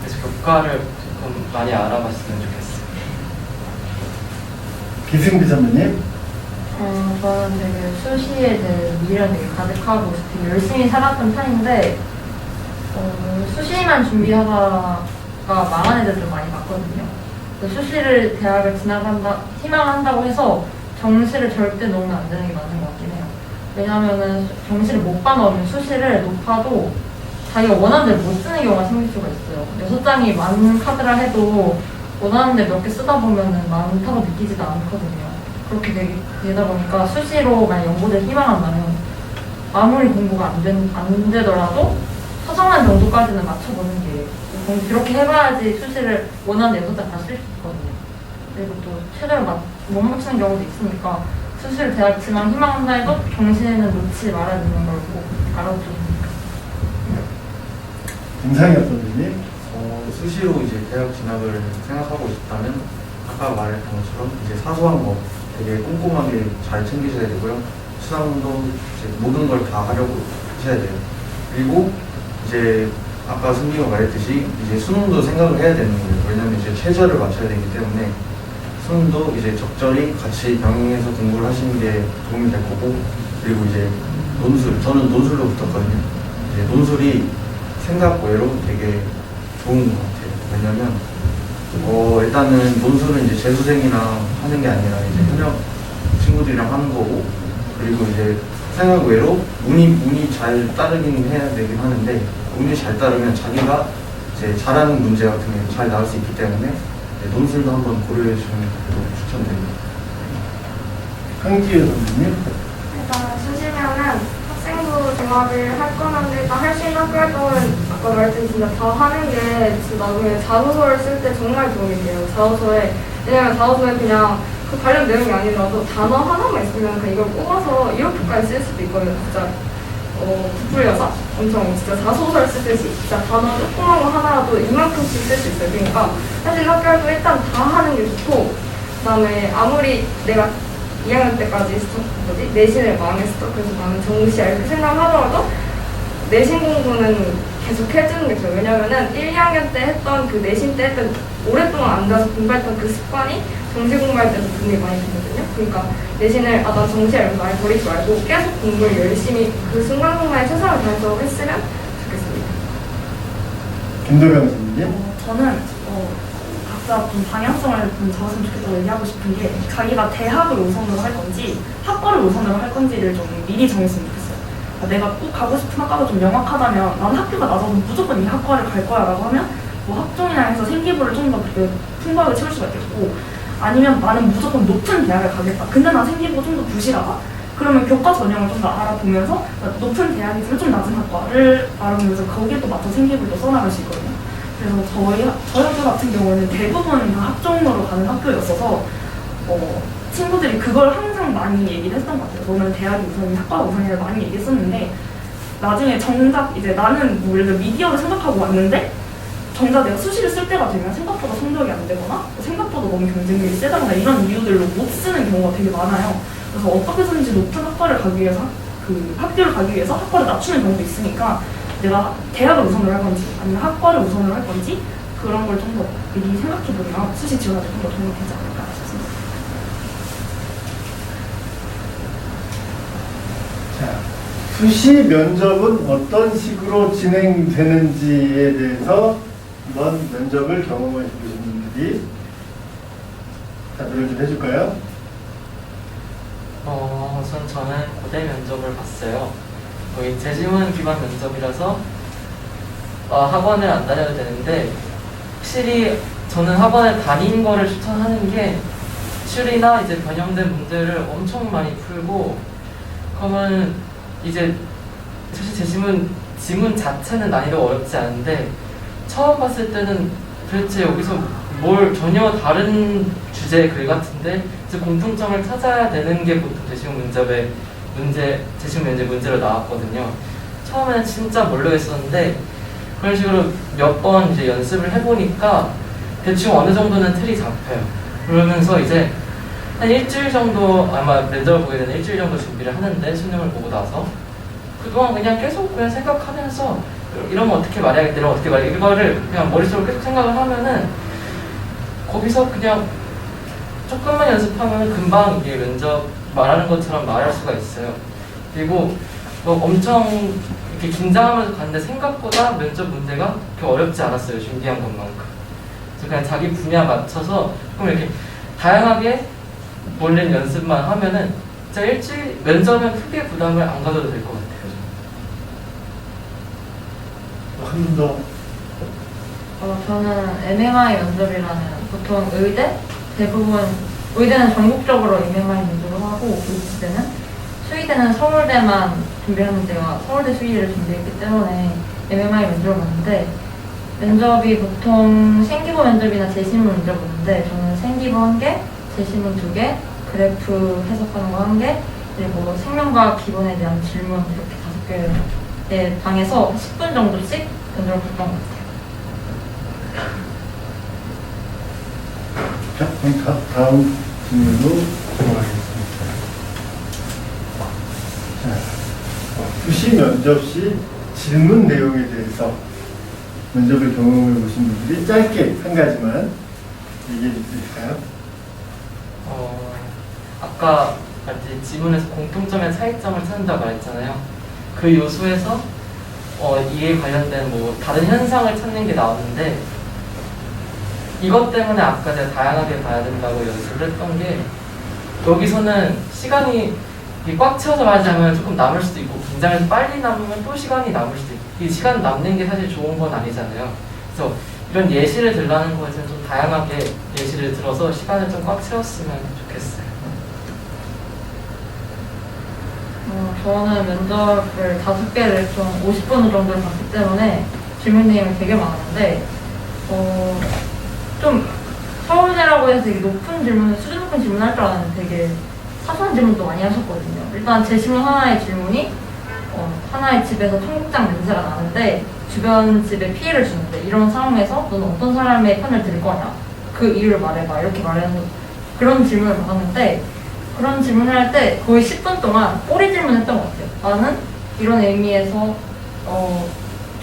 C: 그래서 교과를 조금 많이 알아봤으면 좋겠어.
B: 기승비 선배님.
F: 저는 되게 수시에 대해 미련 되게 가득하고 되게 열심히 살았던 편인데 수시만 준비하다가 망한 애들도 많이 봤거든요. 수시를 대학을 진학한다 희망한다고 해서 정시를 절대 놓으면 안 되는 게 맞는 것 같긴 해요. 왜냐하면은 정시를 못 봐놓으면 수시를 높아도 자기가 원하는 대로 못 쓰는 경우가 생길 수가 있어요. 6장이 많은 카드라 해도 원하는 데 몇 개 쓰다 보면은 많다고 느끼지도 않거든요. 그렇게 되다 보니까 수시로 만약 연고대를 희망한다면 아무리 공부가 안 되더라도 서성한 정도까지는 맞춰보는 게 그렇게 해봐야지 수시를 원하는 6장 다 쓸 수 있거든요. 그리고 또 최대로 못 맞추는 경우도 있으니까 수시를 대학 진학 희망한다 해도 정시에는 놓지 말아야 되는 걸 꼭 알아두니까.
B: 김상혁 선배님.
E: 수시로 이제 대학 진학을 생각하고 싶다면 아까 말했던 것처럼 이제 사소한 거 되게 꼼꼼하게 잘 챙기셔야 되고요. 수상도 이제 모든 걸 다 하려고 하셔야 돼요. 그리고 이제 아까 승기가 말했듯이 이제 수능도 생각을 해야 되는 거예요. 왜냐면 이제 최저를 맞춰야 되기 때문에 수능도 이제 적절히 같이 병행해서 공부를 하시는 게 도움이 될 거고, 그리고 이제 논술, 저는 논술로 붙었거든요. 이제 논술이 생각 외로 되게 좋은 것 같아요. 왜냐면 일단은 논술은 이제 재수생이랑 하는 게 아니라 이제 현역 친구들이랑 하는 거고, 그리고 이제 생각 외로 운이 잘 따르긴 해야 되긴 하는데, 운이 잘 따르면 자기가 이제 잘하는 문제 같은 게 잘 나올 수 있기 때문에 논술도 한번 고려해 주시면 추천드립니다.
B: 황지혜 선배님.
H: 일단 수시면은 학생부 종합을 할 거면 일단 할 수 있는 학교 활동은 아까 말했듯이 진짜 다 하는 게 진짜 나중에 자소서를 쓸 때 정말 도움이 돼요. 왜냐면 자소서에 그냥 그 관련 내용이 아니라도 단어 하나만 있으면 그냥 이걸 뽑아서 이렇게까지 쓸 수도 있거든요. 진짜 부풀려서 엄청 진짜 자소서를 쓰듯이 진짜 단어 조그만 거 하나라도 이만큼씩 쓸 수 있어요. 그러니까 사실 학교 활동 일단 다 하는 게 좋고, 그다음에 아무리 내가 2학년 때까지 내신을 망했어. 그래서 나는 정시야 이렇게 생각하더라도 내신 공부는 계속 해주는 게 좋아요. 왜냐면은 1, 2학년 때 했던 그 내신 때 했던 오랫동안 앉아서 공부했던 그 습관이 정시 공부할 때도 도움이 많이 되거든요. 그러니까 내신을 난 정시야 이렇게 많이 버리지 말고 계속 공부를 열심히 그 순간순간에 최선을 다해서 했으면 좋겠습니다.
B: 김도경 선배님.
G: 저는 각자 좀 방향성을 좀 잡았으면 좋겠다고 얘기하고 싶은 게, 자기가 대학을 우선으로 할 건지 학과를 우선으로 할 건지를 좀 미리 정했으면 좋겠어요. 그러니까 내가 꼭 가고 싶은 학과가 좀 명확하다면 나는 학교가 낮아서 무조건 이 학과를 갈 거야 라고 하면 뭐 학종이나 해서 생기부를 좀 더 풍부하게 채울 수가 있겠고, 아니면 나는 무조건 높은 대학을 가겠다. 근데 나 생기부 좀 더 부실하다? 그러면 교과 전형을 좀 더 알아보면서 높은 대학이지만 좀 낮은 학과를 알아보면서 거기에 또 맞춰 생기부를 써나갈 수 있거든요. 그래서 저희 학교 같은 경우는 대부분 다 학종으로 가는 학교였어서 친구들이 그걸 항상 많이 얘기를 했던 것 같아요. 너는 대학이 우선이 학과가 우선이라 많이 얘기했었는데, 나중에 정작 이제 나는 뭐 예를 들어 미디어를 생각하고 왔는데 정작 내가 수시를 쓸 때가 되면 생각보다 성적이 안 되거나 생각보다 너무 경쟁률이 세다거나 이런 이유들로 못 쓰는 경우가 되게 많아요. 그래서 어떻게 해서든지 높은 학과를 가기 위해서 그 학교를 가기 위해서 학과를 낮추는 경우도 있으니까 내가 대학을 우선으로 할 건지 아니면 학과를 우선으로 할 건지 그런 걸 좀 더 미리 생각해보면 수시 지원할 때 좀 더 도움이 되지 않을까 싶습니다.
B: 자, 수시 면접은 어떤 식으로 진행되는지에 대해서 한번 면접을 경험해 보신 분들이 답변을 좀 해줄까요?
C: 우선 저는 고대 면접을 봤어요. 거의 재지문 기반 면접이라서 학원을 안 다녀도 되는데, 확실히 저는 학원에 다닌 거를 추천하는 게 추리나 이제 변형된 문제를 엄청 많이 풀고, 그러면 이제 사실 지문 자체는 난이도가 어렵지 않은데 처음 봤을 때는 도대체 여기서 뭘 전혀 다른 주제의 글 같은데 이제 공통점을 찾아야 되는 게 보통 재시문 문제로 나왔거든요. 처음에는 진짜 모르겠었는데 그런 식으로 몇 번 이제 연습을 해보니까 대충 어느 정도는 틀이 잡혀요. 그러면서 이제 한 일주일 정도, 아마 면접을 보게 되는 일주일 정도 준비를 하는데 수능을 보고 나서 그동안 그냥 계속 그냥 생각하면서 이러면 어떻게 말해야겠다, 이러면 어떻게 말해야겠다, 이거를 그냥 머릿속으로 계속 생각을 하면은 거기서 그냥 조금만 연습하면 금방 이게 면접 말하는 것처럼 말할 수가 있어요. 그리고 뭐 엄청 이렇게 긴장하면서 갔는데 생각보다 면접 문제가 그렇게 어렵지 않았어요. 준비한 것만큼. 그래서 그냥 자기 분야 맞춰서 조금 이렇게 다양하게 몰린 연습만 하면은 진짜 일주일 면접은 크게 부담을 안 가져도 될 것 같아요.
B: 한 번 더.
F: 저는 MMI 면접이라는 보통 의대 대부분 의대는 전국적으로 MMI 면접을 하고 수의대는 서울대만 준비하는 데가 서울대 수의를 준비했기 때문에 MMI 면접을 봤는데 면접이 보통 생기부 면접이나 재신문 면접 보는데 저는 생기부 1개, 재신문 2개, 그래프 해석하는 거 1개, 그리고 생명과학 기본에 대한 질문 이렇게 5개의 방에서 10분 정도씩 면접을 봤던 것 같아요.
B: 자, 그럼 다음 질문으로 넘어가겠습니다. 자, 수시 면접 시 질문 내용에 대해서 면접을 경험해 보신 분들이 짧게 한 가지만 얘기해 주실까요?
C: 아까 지문에서 공통점의 차이점을 찾는다고 말했잖아요. 그 요소에서 이에 관련된 뭐 다른 현상을 찾는 게 나왔는데 이것 때문에 아까 제가 다양하게 봐야 된다고 연습을 했던 게 여기서는 시간이 꽉 채워서 말하자면 조금 남을 수도 있고 긴장해서 빨리 남으면 또 시간이 남을 수도 있고 이 시간 남는 게 사실 좋은 건 아니잖아요. 그래서 이런 예시를 들라는 것은 좀 다양하게 예시를 들어서 시간을 좀 꽉 채웠으면 좋겠어요.
F: 저는 면접을 5개를 좀 50분 정도를 봤기 때문에 질문 내용이 되게 많았는데 좀 서울대라고 해서 되게 수준 높은 질문을 할 줄 알았는데 되게 사소한 질문도 많이 하셨거든요. 일단 제 질문 하나의 질문이 하나의 집에서 청국장 냄새가 나는데 주변 집에 피해를 주는데 이런 상황에서 너는 어떤 사람의 편을 들 거냐? 그 이유를 말해봐. 이렇게 말해서 그런 질문을 받았는데 그런 질문을 할 때 거의 10분 동안 꼬리 질문했던 것 같아요. 나는 이런 의미에서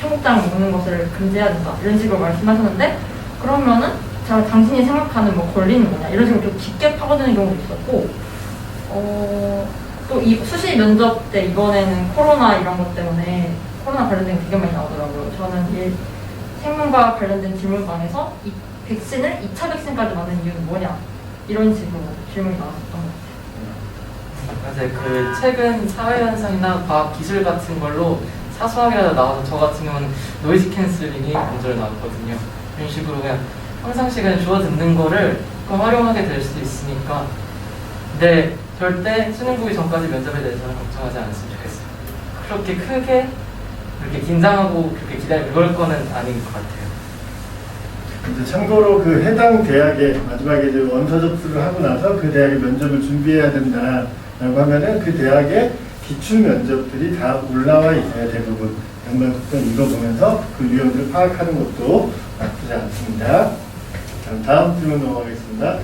F: 청국장 먹는 것을 금지해야 된다. 이런 식으로 말씀하셨는데 그러면은 당신이 생각하는 뭐 권리는 뭐냐 이런 식으로 좀 깊게 파고드는 경우도 있었고 또 이 수시 면접 때 이번에는 코로나 이런 것 때문에 코로나 관련된 게 되게 많이 나오더라고요. 저는 생명과학 관련된 질문방에서 이 백신을 2차 백신까지 맞는 이유는 뭐냐 이런 식으로 질문이 나왔었던 것 같아요.
C: 맞아요. 그 최근 사회현상이나 과학 기술 같은 걸로 사소하게라도 나와서 저 같은 경우는 노이즈 캔슬링이 먼저 나왔거든요. 이런 식으로 그냥 항상 시간에 주워 듣는 거를 조금 활용하게 될 수도 있으니까 근데 절대 수능 보기 전까지 면접에 대해서는 걱정하지 않았으면 좋겠어요. 그렇게 크게 그렇게 긴장하고 그렇게 기다리고 그럴 거는 아닌 것 같아요.
B: 이제 참고로 그 해당 대학에 마지막에 이제 원서 접수를 하고 나서 그 대학에 면접을 준비해야 된다라고 하면은 그 대학의 기출 면접들이 다 올라와 있어요. 대부분 양반 국선 읽어보면서 그 유형들을 파악하는 것도 나쁘지 않습니다. 다음 질문 넘어가겠습니다.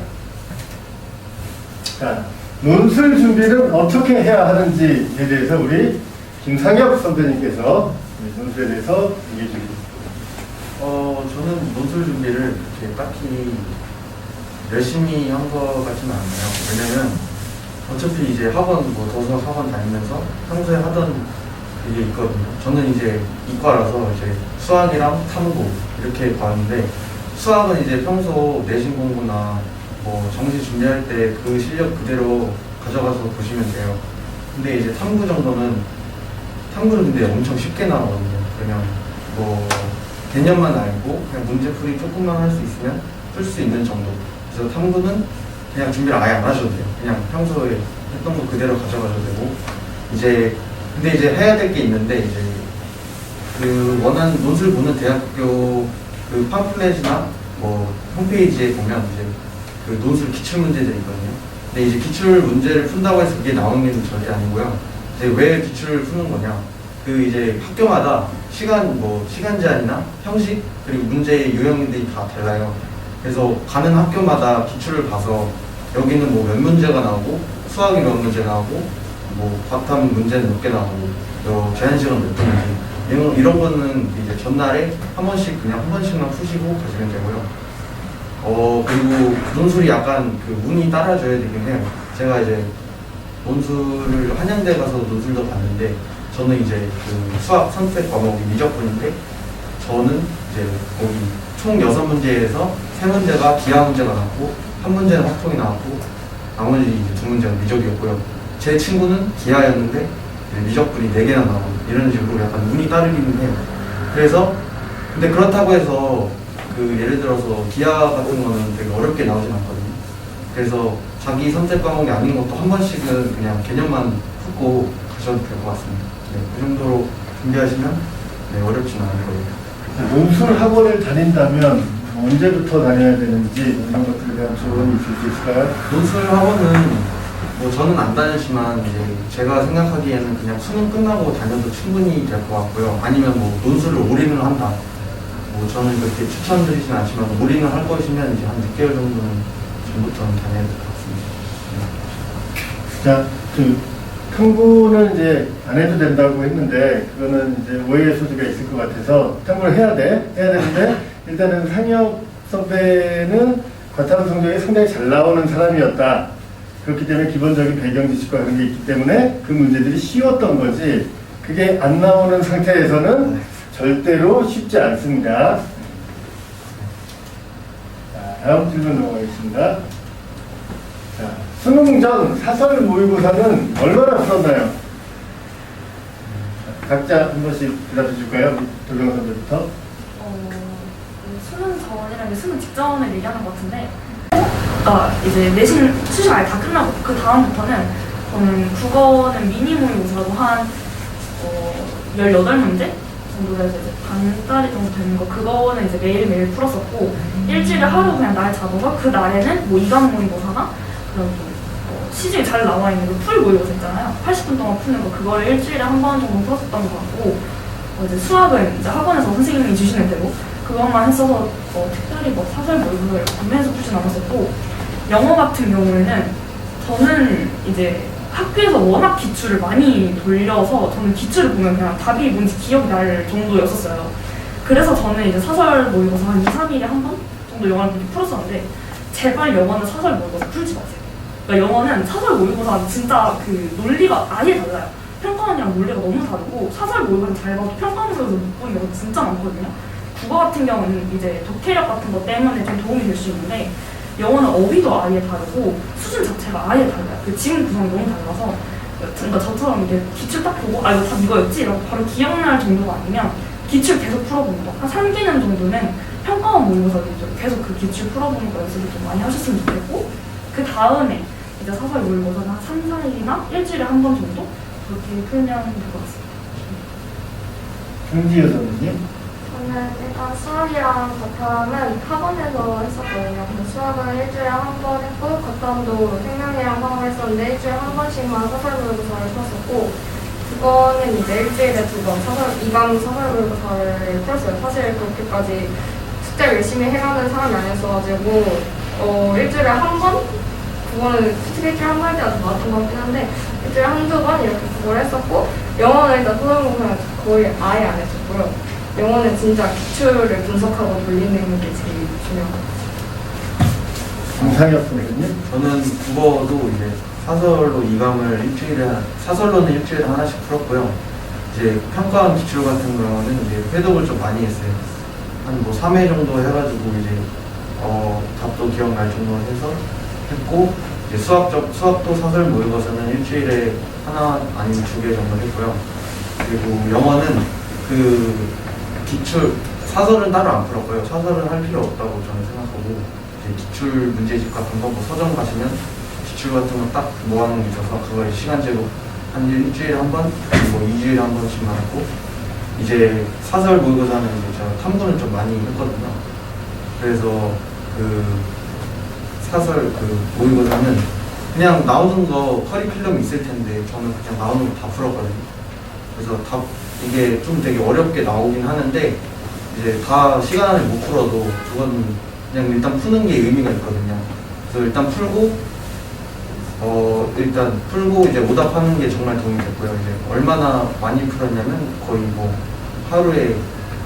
B: 자, 논술 준비는 어떻게 해야 하는지에 대해서 우리 김상혁 선배님께서 논술에 대해서 얘기해 주겠습니다.
E: 저는 논술 준비를 이렇게 딱히 열심히 한 것 같지는 않아요. 왜냐면 어차피 이제 학원, 도서 학원 다니면서 평소에 하던 그게 있거든요. 저는 이제 이과라서 이제 수학이랑 탐구 이렇게 봤는데 수학은 이제 평소 내신 공부나 정시 준비할 때 그 실력 그대로 가져가서 보시면 돼요. 근데 이제 탐구는 근데 엄청 쉽게 나오거든요. 그냥 개념만 알고 그냥 문제풀이 조금만 할 수 있으면 풀 수 있는 정도. 그래서 탐구는 그냥 준비를 아예 안 하셔도 돼요. 그냥 평소에 했던 거 그대로 가져가셔도 되고 근데 이제 해야 될 게 있는데 이제 그 원하는 논술 보는 대학교 그 팜플렛이나 홈페이지에 보면 이제 그 논술 기출 문제들이 있거든요. 근데 이제 기출 문제를 푼다고 해서 그게 나오는 게 절대 아니고요. 이제 왜 기출을 푸는 거냐? 그 이제 학교마다 시간 제한이나 형식 그리고 문제의 유형들이 다 달라요. 그래서 가는 학교마다 기출을 봐서 여기는 몇 문제가 나오고 수학이 몇 문제 나오고 뭐 박탐 문제는 몇 개 나오고 제한 시간 몇 분인지 이런 거는 이제 전날에 한 번씩 그냥 한 번씩만 푸시고 가시면 되고요. 그리고 논술이 약간 그 운이 따라줘야 되긴 해요. 제가 이제 논술을 한양대 가서 논술도 봤는데 저는 이제 그 수학 선택 과목이 미적분인데 저는 이제 거기 총 6문제에서 3문제가 기하 문제가 나왔고 한 문제는 확통이 나왔고 나머지 이제 2문제는 미적이었고요. 제 친구는 기하였는데 미적분이 4개나 나오고 이런 식으로 약간 운이 따르기는 해요. 그래서 근데 그렇다고 해서 그 예를 들어서 기하 같은 거는 되게 어렵게 나오진 않거든요. 그래서 자기 선택 과목이 아닌 것도 한 번씩은 그냥 개념만 풀고 가셔도 될 것 같습니다. 네, 그 정도로 준비하시면 네, 어렵진 않을 거예요.
B: 논술 학원을 다닌다면 언제부터 다녀야 되는지 이런 것들에 대한 조언이 있을 수 있을까요?
E: 논술 학원은 뭐 저는 안 다녔지만 이제 제가 생각하기에는 그냥 수능 끝나고 다녀도 충분히 될 것 같고요. 아니면 뭐 논술을 올인을 한다. 뭐 저는 그렇게 추천드리진 않지만 올인을 할 것이면 이제 한 6개월 정도는 전부터는 다녀야 될 것 같습니다.
B: 자, 탐구는 이제 안 해도 된다고 했는데 그거는 이제 오해의 소지가 있을 것 같아서 탐구를 해야 되는데 일단은 상혁 선배는 과탐 성적이 상당히 잘 나오는 사람이었다. 그렇기 때문에 기본적인 배경 지식과 그런 게 있기 때문에 그 문제들이 쉬웠던 거지 그게 안 나오는 상태에서는 절대로 쉽지 않습니다. 자, 다음 질문 넘어가겠습니다. 자, 수능 전 사설 모의고사는 얼마나 풀었나요? 각자 한 번씩 대답해 줄까요? 도경 선배부터.
G: 수능 전이랑 수능 직전을 얘기하는 것 같은데 이제 내신 수능 아예 다 끝나고 그 다음부터는 저는 국어는 미니 모의고사로 한 18문제 정도 돼서 이제 반짜리 정도 되는 거 그거는 이제 매일매일 풀었었고 일주일에 하루 그냥 날 잡아서 그 날에는 뭐 2강 모의고사나 그런 좀 시중에 잘 나와 있는 그 풀 모의고사 있잖아요. 80분 동안 푸는 거 그거를 일주일에 한 번 정도 풀었었던 것 같고 이제 수학은 이제 학원에서 선생님이 주시는 대로 그것만 했어서 특별히 뭐 사설 모의고사를 구매해서 풀진 않았었고 영어 같은 경우에는 저는 이제 학교에서 워낙 기출을 많이 돌려서 저는 기출을 보면 그냥 답이 뭔지 기억이 날 정도였었어요. 그래서 저는 이제 사설 모의고사 한 2, 3일에 한 번 정도 영어를 그렇게 풀었었는데 제발 영어는 사설 모의고사 풀지 마세요. 그러니까 영어는 사설 모의고사 진짜 그 논리가 아예 달라요. 평가원이랑 논리가 너무 다르고 사설 모의고사 잘 봐도 평가원에서 못 보는 경우가 진짜 많거든요. 국어 같은 경우는 이제 독해력 같은 것 때문에 좀 도움이 될 수 있는데 영어는 어휘도 아예 다르고 수준 자체가 아예 달라요. 그 지문 구성이 너무 달라서 그러니까 저처럼 이게 기출 딱 보고 이거 답 이거였지? 라고 바로 기억날 정도가 아니면 기출 계속 풀어보는 거. 한 3기능 정도는 평가원 모의고사를 계속 그 기출 풀어보는 거 연습을 좀 많이 하셨으면 좋겠고 그 다음에 이제 사설 모의고사는 한 3, 4일이나 일주일에 한 번 정도 그렇게 풀면 될 것 같습니다.
B: 김지효 선생님.
H: 저는 일단 수학이랑 과탐은 학원에서 했었거든요. 근데 수학은 일주일에 한 번 했고 과탐도 생명이랑 화학 했었는데 일주일에 한 번씩만 사설 모의고사를 풀었었고 그거는 이제 일주일에 2번 2강 사설 모의고사를 풀었어요. 사실 그렇게까지 숙제를 열심히 해가는 사람이 아니었어가지고 일주일에 한 번? 그거는 솔직히 일주일에 한 번 할 때가 더 많았던 것 같긴 한데 일주일에 한두 번 이렇게 그걸 했었고 영어는 일단 토론공사는 거의 아예 안 했었고요. 영어는 진짜 기출을 분석하고 돌리는 게 제일 중요하고.
B: 강상혁 선생님.
E: 저는 국어도 이제 사설로 2강을 사설로는 일주일에 하나씩 풀었고요. 이제 평가원 기출 같은 경우는 이제 회독을 좀 많이 했어요. 한 뭐 3회 정도 해가지고 이제 답도 기억날 정도 해서 했고 이제 수학도 사설 모의고사는 일주일에 하나 아니면 2개 정도 했고요. 그리고 영어는 그 기출 사설은 따로 안 풀었고요. 사설은 할 필요 없다고 저는 생각하고 이제 기출 문제집 같은 거 뭐 서점 가시면 기출 같은 거 딱 모아놓은 게 있어서 그걸 시간제로 한 일주일에 한 번, 뭐 2주일에 한 번씩만 했고 이제 사설 모의고사는 이제 제가 탐구는 좀 많이 했거든요. 그래서 그 사설 그 모의고사는 그냥 나오는 거 커리큘럼 있을 텐데 저는 그냥 나오는 거 다 풀었거든요. 그래서 이게 좀 되게 어렵게 나오긴 하는데 이제 다 시간 안에 못 풀어도 그건 그냥 일단 푸는 게 의미가 있거든요. 그래서 일단 풀고 일단 풀고 이제 오답하는 게 정말 도움이 됐고요. 이제 얼마나 많이 풀었냐면 거의 뭐 하루에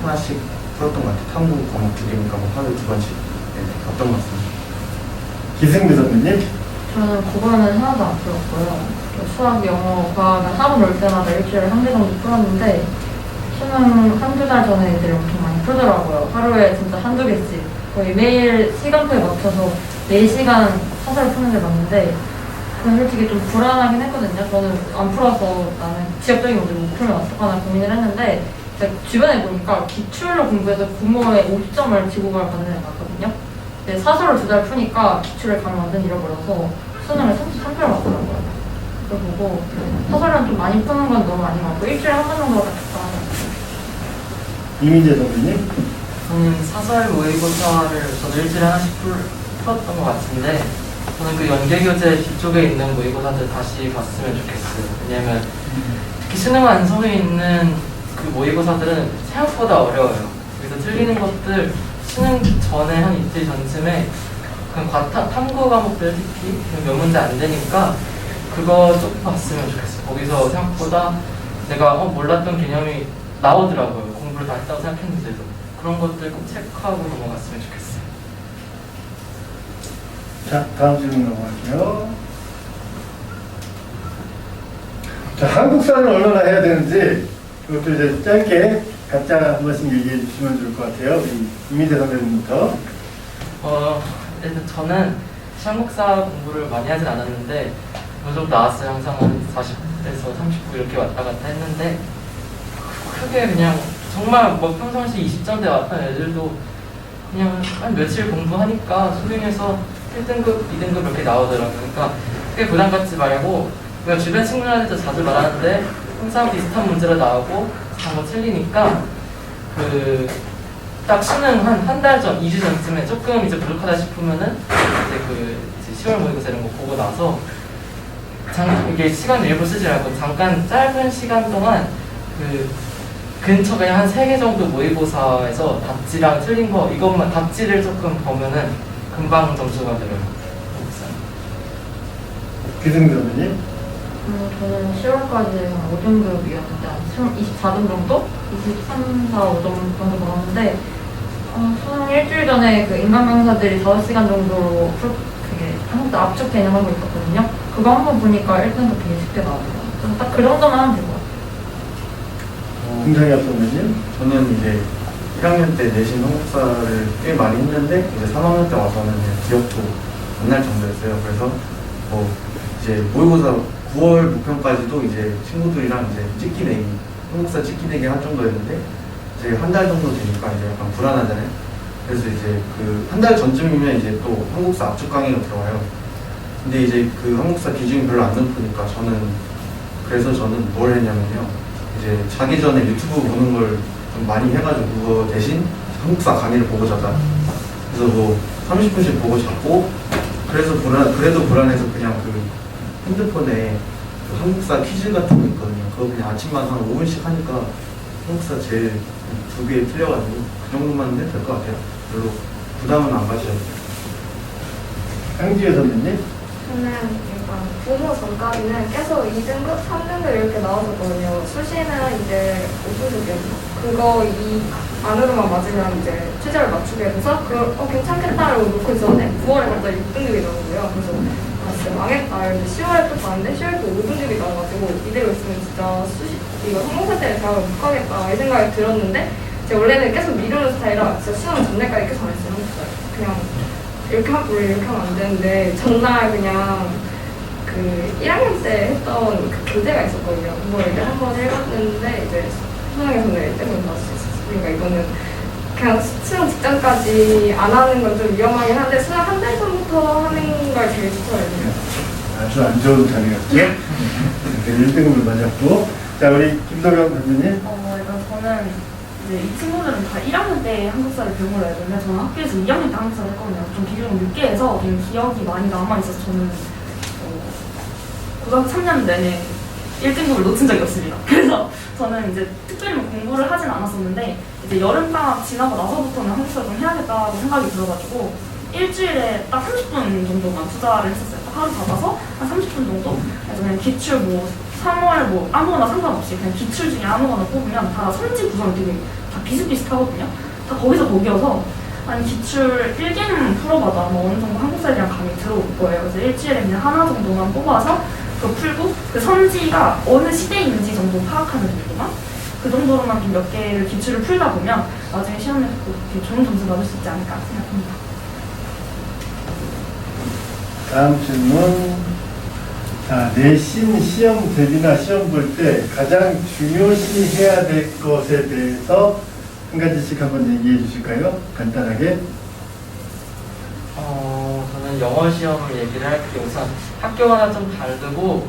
E: 하나씩 풀었던 것 같아요. 탐구 과목 2개니까 뭐 하루에 2번씩 봤던 것 같습니다.
B: 기승비 선배님?
F: 저는 국어는 하나도 안 풀었고요. 수학, 영어, 과학은 학원 올 때마다 일주일에 1개 정도 풀었는데 수능 한두 달 전에 애들이 엄청 많이 풀더라고요. 하루에 진짜 한두 개씩. 거의 매일 시간표에 맞춰서 4시간 사설 푸는 게 맞는데 저는 솔직히 좀 불안하긴 했거든요. 저는 안 풀어서 나는 지역적인 문제 못 풀면 어떡하나 고민을 했는데 제가 주변에 보니까 기출로 공부해서 부모의 50점을 지구과를 받는 애가 많거든요. 근데 사설을 2달 푸니까 기출을 가면 완전 잃어버려서 수능을 33표를 맞더라고요. 그걸 보고 사설은 좀 많이 푸는 건 너무 아닌 것 같고 일주일에 한 번 정도가 딱 적당한 것 같아요.
B: 이민재 선배님?
C: 저는 사설 모의고사를 저도 일주일에 하나씩 풀었던 것 같은데 저는 그 연계교재 뒤쪽에 있는 모의고사들 다시 봤으면 좋겠어요. 왜냐면 특히 수능 완성에 있는 그 모의고사들은 생각보다 어려워요. 그래서 틀리는 것들 수능 전에 한 이틀 전쯤에 그냥 탐구 과목들 특히 몇 문제 안 되니까 그거 조금 봤으면 좋겠어요. 거기서 생각보다 내가 몰랐던 개념이 나오더라고요. 공부를 다 했다고 생각했는데도. 그런 것들 꼭 체크하고 넘어갔으면 좋겠어요.
B: 자, 다음 질문 넘어갈게요. 자, 한국사는 얼마나 해야 되는지 그것도 이제 짧게 각자 한 번씩 얘기해 주시면 좋을 것 같아요. 우리 이민재 선배님부터.
C: 일단 저는 한국사 공부를 많이 하진 않았는데 어느 정도 나왔어요. 항상 한 40에서 39 이렇게 왔다 갔다 했는데 크게 그냥 정말 뭐 평상시 20점대 왔던 애들도 그냥 한 며칠 공부하니까 수능에서 1등급, 2등급 이렇게 나오더라고요. 그러니까 크게 부담 갖지 말고 그냥 주변 친구들한테도 자주 말하는데 항상 비슷한 문제로 나오고 한번 틀리니까 그 딱 수능 한 달 전, 2주 전쯤에 조금 이제 부족하다 싶으면은 이제 10월 모의고사 이런 거 보고 나서 이게 시간 일부 쓰지 말고 잠깐 짧은 시간 동안 그 근처 그냥 한 3개 정도 모의고사에서 답지랑 틀린 거 이것만 답지를 조금 보면은 금방 점수가 들어요.
B: 기승비 선배님?
F: 저는 10월까지 5등급이었는데 24등 정도? 23, 4, 5등 정도 나왔는데 수능 일주일 전에 그 인간 강사들이 5시간 정도 그게 한국도 압축 개념 하고 있었거든요. 그거 한번 보니까 1등급 되게 쉽게 나오더라고요. 그래서 딱 그 정도만 하면 될 것 같아요.
B: 김상엽 선배님?
E: 저는 이제 1학년 때 내신 한국사를 꽤 많이 했는데 이제 3학년 때 와서는 그냥 기억도 안 날 정도였어요. 그래서 뭐 이제 모의고사 9월 목표까지도 이제 친구들이랑 이제 찍기 내기, 한국사 찍기 내기 할 정도였는데 이제 한 달 정도 되니까 이제 약간 불안하잖아요. 그래서 이제 그 한 달 전쯤이면 이제 또 한국사 압축 강의가 들어와요. 근데 이제 그 한국사 기준이 별로 안 높으니까 그래서 저는 뭘 했냐면요. 이제 자기 전에 유튜브 보는 걸 좀 많이 해가지고 그거 대신 한국사 강의를 보고 자자. 그래서 뭐 30분씩 보고 자고 그래도 불안해서 그냥 그 핸드폰에 그 한국사 퀴즈 같은 거 있거든요. 그거 그냥 아침마다 한 5분씩 하니까 한국사 제일 2개 틀려가지고 그 정도만 하면 될 것 같아요. 별로 부담은 안 가셔도 돼요.
B: 강지혜 선배님?
H: 저는 일단 부모 전까지는 계속 2등급, 3등급 이렇게 나왔었거든요. 수시는 이제 5등급이었나? 그거 이 안으로만 맞으면 이제 최저를 맞추게 돼서 괜찮겠다라고 놓고 있었는데 9월에 갑자기 6등급이 나오고요. 그래서 진짜 망했다. 이런데 10월에 또 봤는데 10월에 또 5등급이 나와가지고 이대로 있으면 진짜 이거 성공사 때문에 대학을 못 가겠다 이 생각이 들었는데 제가 원래는 계속 미루는 스타일이라 진짜 시험 전날까지 계속 안 했어요. 그냥 이렇게 하면 안 되는데 전날 그냥 그 1학년 때 했던 그 교재가 있었거든요. 그걸 이제 한번 읽었는데 이제 수능에서는 1등을 받을 수 있었어요. 그러니까 이거는 그냥 수능 직전까지 안 하는 건 좀 위험하긴 한데 수능 한 달 전부터 하는 걸 제일 추천해요.
B: 아주 안 좋은 자리였죠? 1등급을 맞았고. 자, 우리 김덕영 선배님?
G: 일단 저는 이제 이 친구들은 다 1학년 때 한국사를 배운 걸로 알고 있는데 저는 학교에서 2학년 때 한국사를 했거든요. 좀 비교적 늦게 해서 좀 기억이 많이 남아있어서 저는 고등학교 3년 내내 1등급을 놓친 적이 없습니다. 그래서 저는 이제 특별히 뭐 공부를 하진 않았었는데 이제 여름방학 지나고 나서부터는 한국사를 좀 해야겠다고 생각이 들어가지고 일주일에 딱 30분 정도만 투자를 했었어요. 딱 하루 잡아서 한 30분 정도. 그래서 그냥 기출 뭐 3월 뭐 아무거나 상관없이 그냥 기출 중에 아무거나 뽑으면 다 선지 구성이 되게 다 비슷비슷하거든요. 다 거기서 거기여서 한 기출 1개는 풀어봐도 아마 어느 정도 한국사에 대한 감이 들어올 거예요. 그래서 일주일에 그냥 하나 정도만 뽑아서 그거 풀고 그 선지가 어느 시대에 있는지 정도 파악하는 정도만 그 정도로만 좀 몇 개를 기출을 풀다 보면 나중에 시험에서 되게 좋은 점수 받을 수 있지 않을까 생각합니다.
B: 다음 질문. 자, 내신 시험 대비나 시험 볼 때 가장 중요시해야 될 것에 대해서 한 가지씩 한번 얘기해 주실까요? 간단하게.
C: 저는 영어 시험 얘기를 할게요. 우선 학교마다 좀 다르고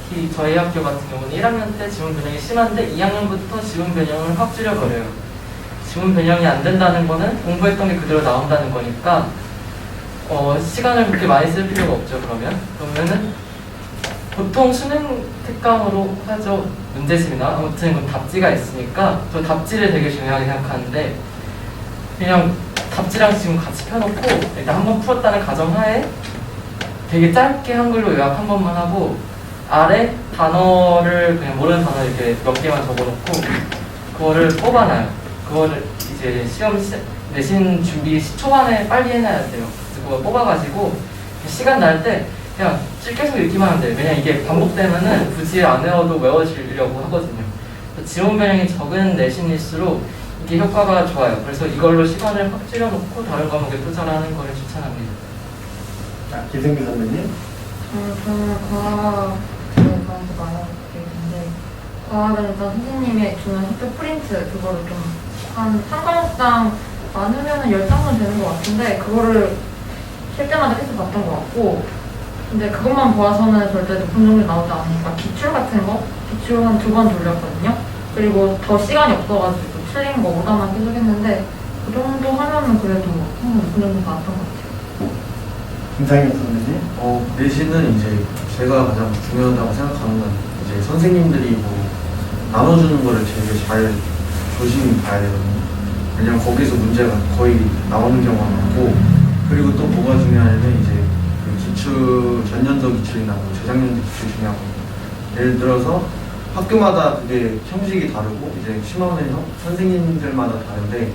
C: 특히 저희 학교 같은 경우는 1학년 때 지문 변형이 심한데 2학년부터 지문 변형을 확 줄여버려요. 지문 변형이 안 된다는 거는 공부했던 게 그대로 나온다는 거니까 시간을 그렇게 많이 쓸 필요가 없죠. 그러면은 보통 수능 특강으로 하죠. 문제집이나 아무튼 이건 답지가 있으니까 저 답지를 되게 중요하게 생각하는데 그냥 답지랑 지금 같이 펴놓고 일단 한번 풀었다는 가정하에 되게 짧게 한글로 요약 한 번만 하고 아래 단어를 그냥 모르는 단어 이렇게 몇 개만 적어놓고 그거를 뽑아놔요. 그거를 이제 시험 내신 준비 초반에 빨리 해놔야 돼요. 그래서 그걸 뽑아가지고 시간 날 때 그냥 계속 읽기만 하면 돼요. 왜냐면 이게 반복되면은 굳이 안 외워도 외워지려고 하거든요. 지문 변형이 적은 내신일수록 이게 효과가 좋아요. 그래서 이걸로 시간을 확 줄여놓고 다른 과목에 투자하는 걸 추천합니다.
B: 자, 기생규 선배님.
F: 저는 과학에 관해서 말해볼게요. 과학은 일단 선생님이 주는 학교 프린트 그거를 좀 한 과목당 많으면 10장은 되는 것 같은데 그거를 쉴 때마다 계속 봤던 것 같고 근데 그것만 보아서는 절대 높은 점수 나오지 않으니까 기출 같은 거 기출 한 2번 돌렸거든요. 그리고 더 시간이 없어가지고 틀린 거 오다만 계속 했는데 그 정도 하면은 그래도 높은 점수 나왔던 것 같아요.
B: 김상현 선배님.
E: 내신은 이제 제가 가장 중요하다고 생각하는 건 이제 선생님들이 뭐 나눠주는 거를 되게 잘 조심히 봐야 되거든요. 왜냐면 거기서 문제가 거의 나오는 경우가 많고 그리고 또 뭐가 중요하냐면 이제 그 기출 전년도 기출이나 뭐 재작년도 기출 중요하고 예를 들어서 학교마다 그게 형식이 다르고 이제 심화원의 선생님들마다 다른데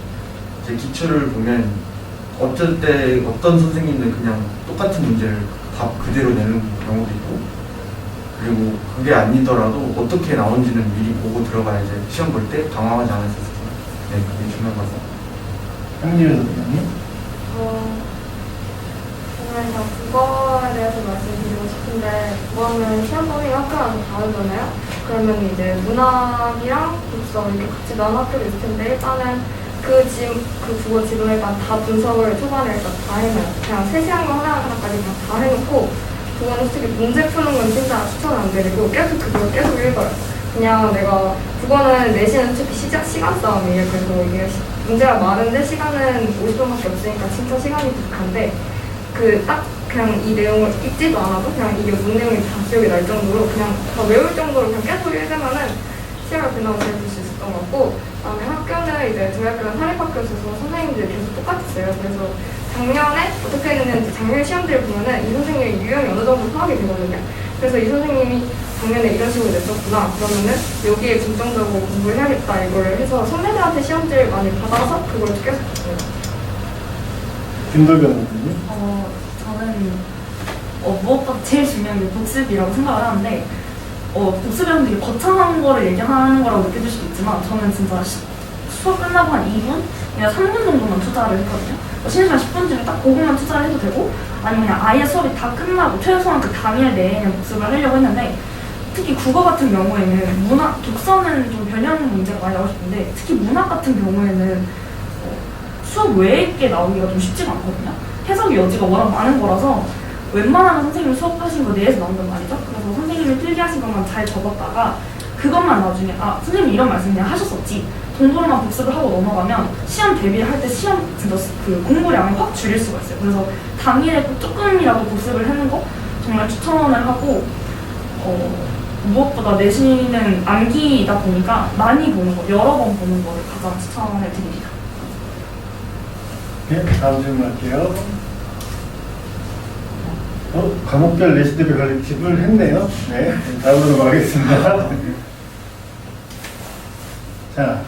E: 이제 기출을 보면 어쩔 때 어떤 선생님들 그냥 똑같은 문제를 답 그대로 내는 경우도 있고 그리고 그게 아니더라도 어떻게 나온지는 미리 보고 들어가야 이제 시험 볼 때 당황하지 않을 수 있어요. 네, 그게 중요한 것 같아요.
B: 황리우 선배님.
H: 저는 그냥 국어에 대해서 말씀드리고 싶은데 국어는 시험 범위가 학교랑 좀 다르잖아요. 그러면 이제 문학이랑 독서 이렇게 같이 나눈 학교도 있을 텐데 일단은 그 국어 지문을 일단 다 분석을 초반에 일단 다 해놔요. 그냥 3시간과 하나까지 그냥 다 해놓고 그거는 솔직히 문제 푸는 건 진짜 추천 안 드리고 계속 그걸 계속 읽어요. 그냥 내가 그거는 내신은 솔직히 시간 싸움이에요. 그래서 이게 문제가 많은데 시간은 50분밖에 없으니까 진짜 시간이 부족한데 그 딱 그냥 이 내용을 읽지도 않아도 그냥 이게 뭔 내용이 다 기억이 날 정도로 그냥 다 외울 정도로 그냥 계속 읽으면은 시험을 그나마 잘 볼 수 있었던 것 같고 그다음에 학교는 이제 저희 학교는 사립학교였어서 선생님들이 계속 똑같았어요. 그래서 작년에 어떻게 했는지 작년 시험들을 보면은 이 선생님의 유형이 어느 정도 파악이 되거든요. 그래서 이 선생님이 작년에 이런 식으로 냈었구나. 그러면은 여기에 중점적으로 공부를 해야겠다 이걸 해서 선배들한테 시험지를 많이 받아서 그걸 계속 봤어요.
B: 김돌변 선배님.
G: 저는 무엇보다 제일 중요한 게 복습이라고 생각을 하는데 복습이라는 되게 거창한 거를 얘기하는 거라고 느껴질 수도 있지만 저는 진짜 수업 끝나고 한 2분? 그냥 3분 정도만 투자를 했거든요. 쉬는 시간 10분 중에 딱 그것만 투자를 해도 되고 아니면 그냥 아예 수업이 다 끝나고 최소한 그 당일 내에는 복습을 하려고 했는데 특히 국어 같은 경우에는 독서는 좀 변형 문제가 많이 나올 수 있는데 특히 문학 같은 경우에는 수업 외에 게 나오기가 좀 쉽지가 않거든요. 해석의 여지가 워낙 많은 거라서 웬만하면 선생님이 수업하신 거 내에서 나온단 말이죠. 그래서 선생님이 필기하신 것만 잘 적었다가 그것만 나중에 선생님이 이런 말씀 그냥 하셨었지 정도로만 복습을 하고 넘어가면 시험 대비를 할 때 시험 진짜 그 공부량을 확 줄일 수가 있어요. 그래서 당일에 꼭 조금이라도 복습을 하는 거 정말 추천을 하고 무엇보다 내신은 암기이다 보니까 많이 보는 거, 여러 번 보는 거를 가장 추천을 드립니다.
B: 네, 다음 질문 할게요. 과목별 내신 대비 컬렉티브를 했네요. 네, 다음으로 가겠습니다. 자,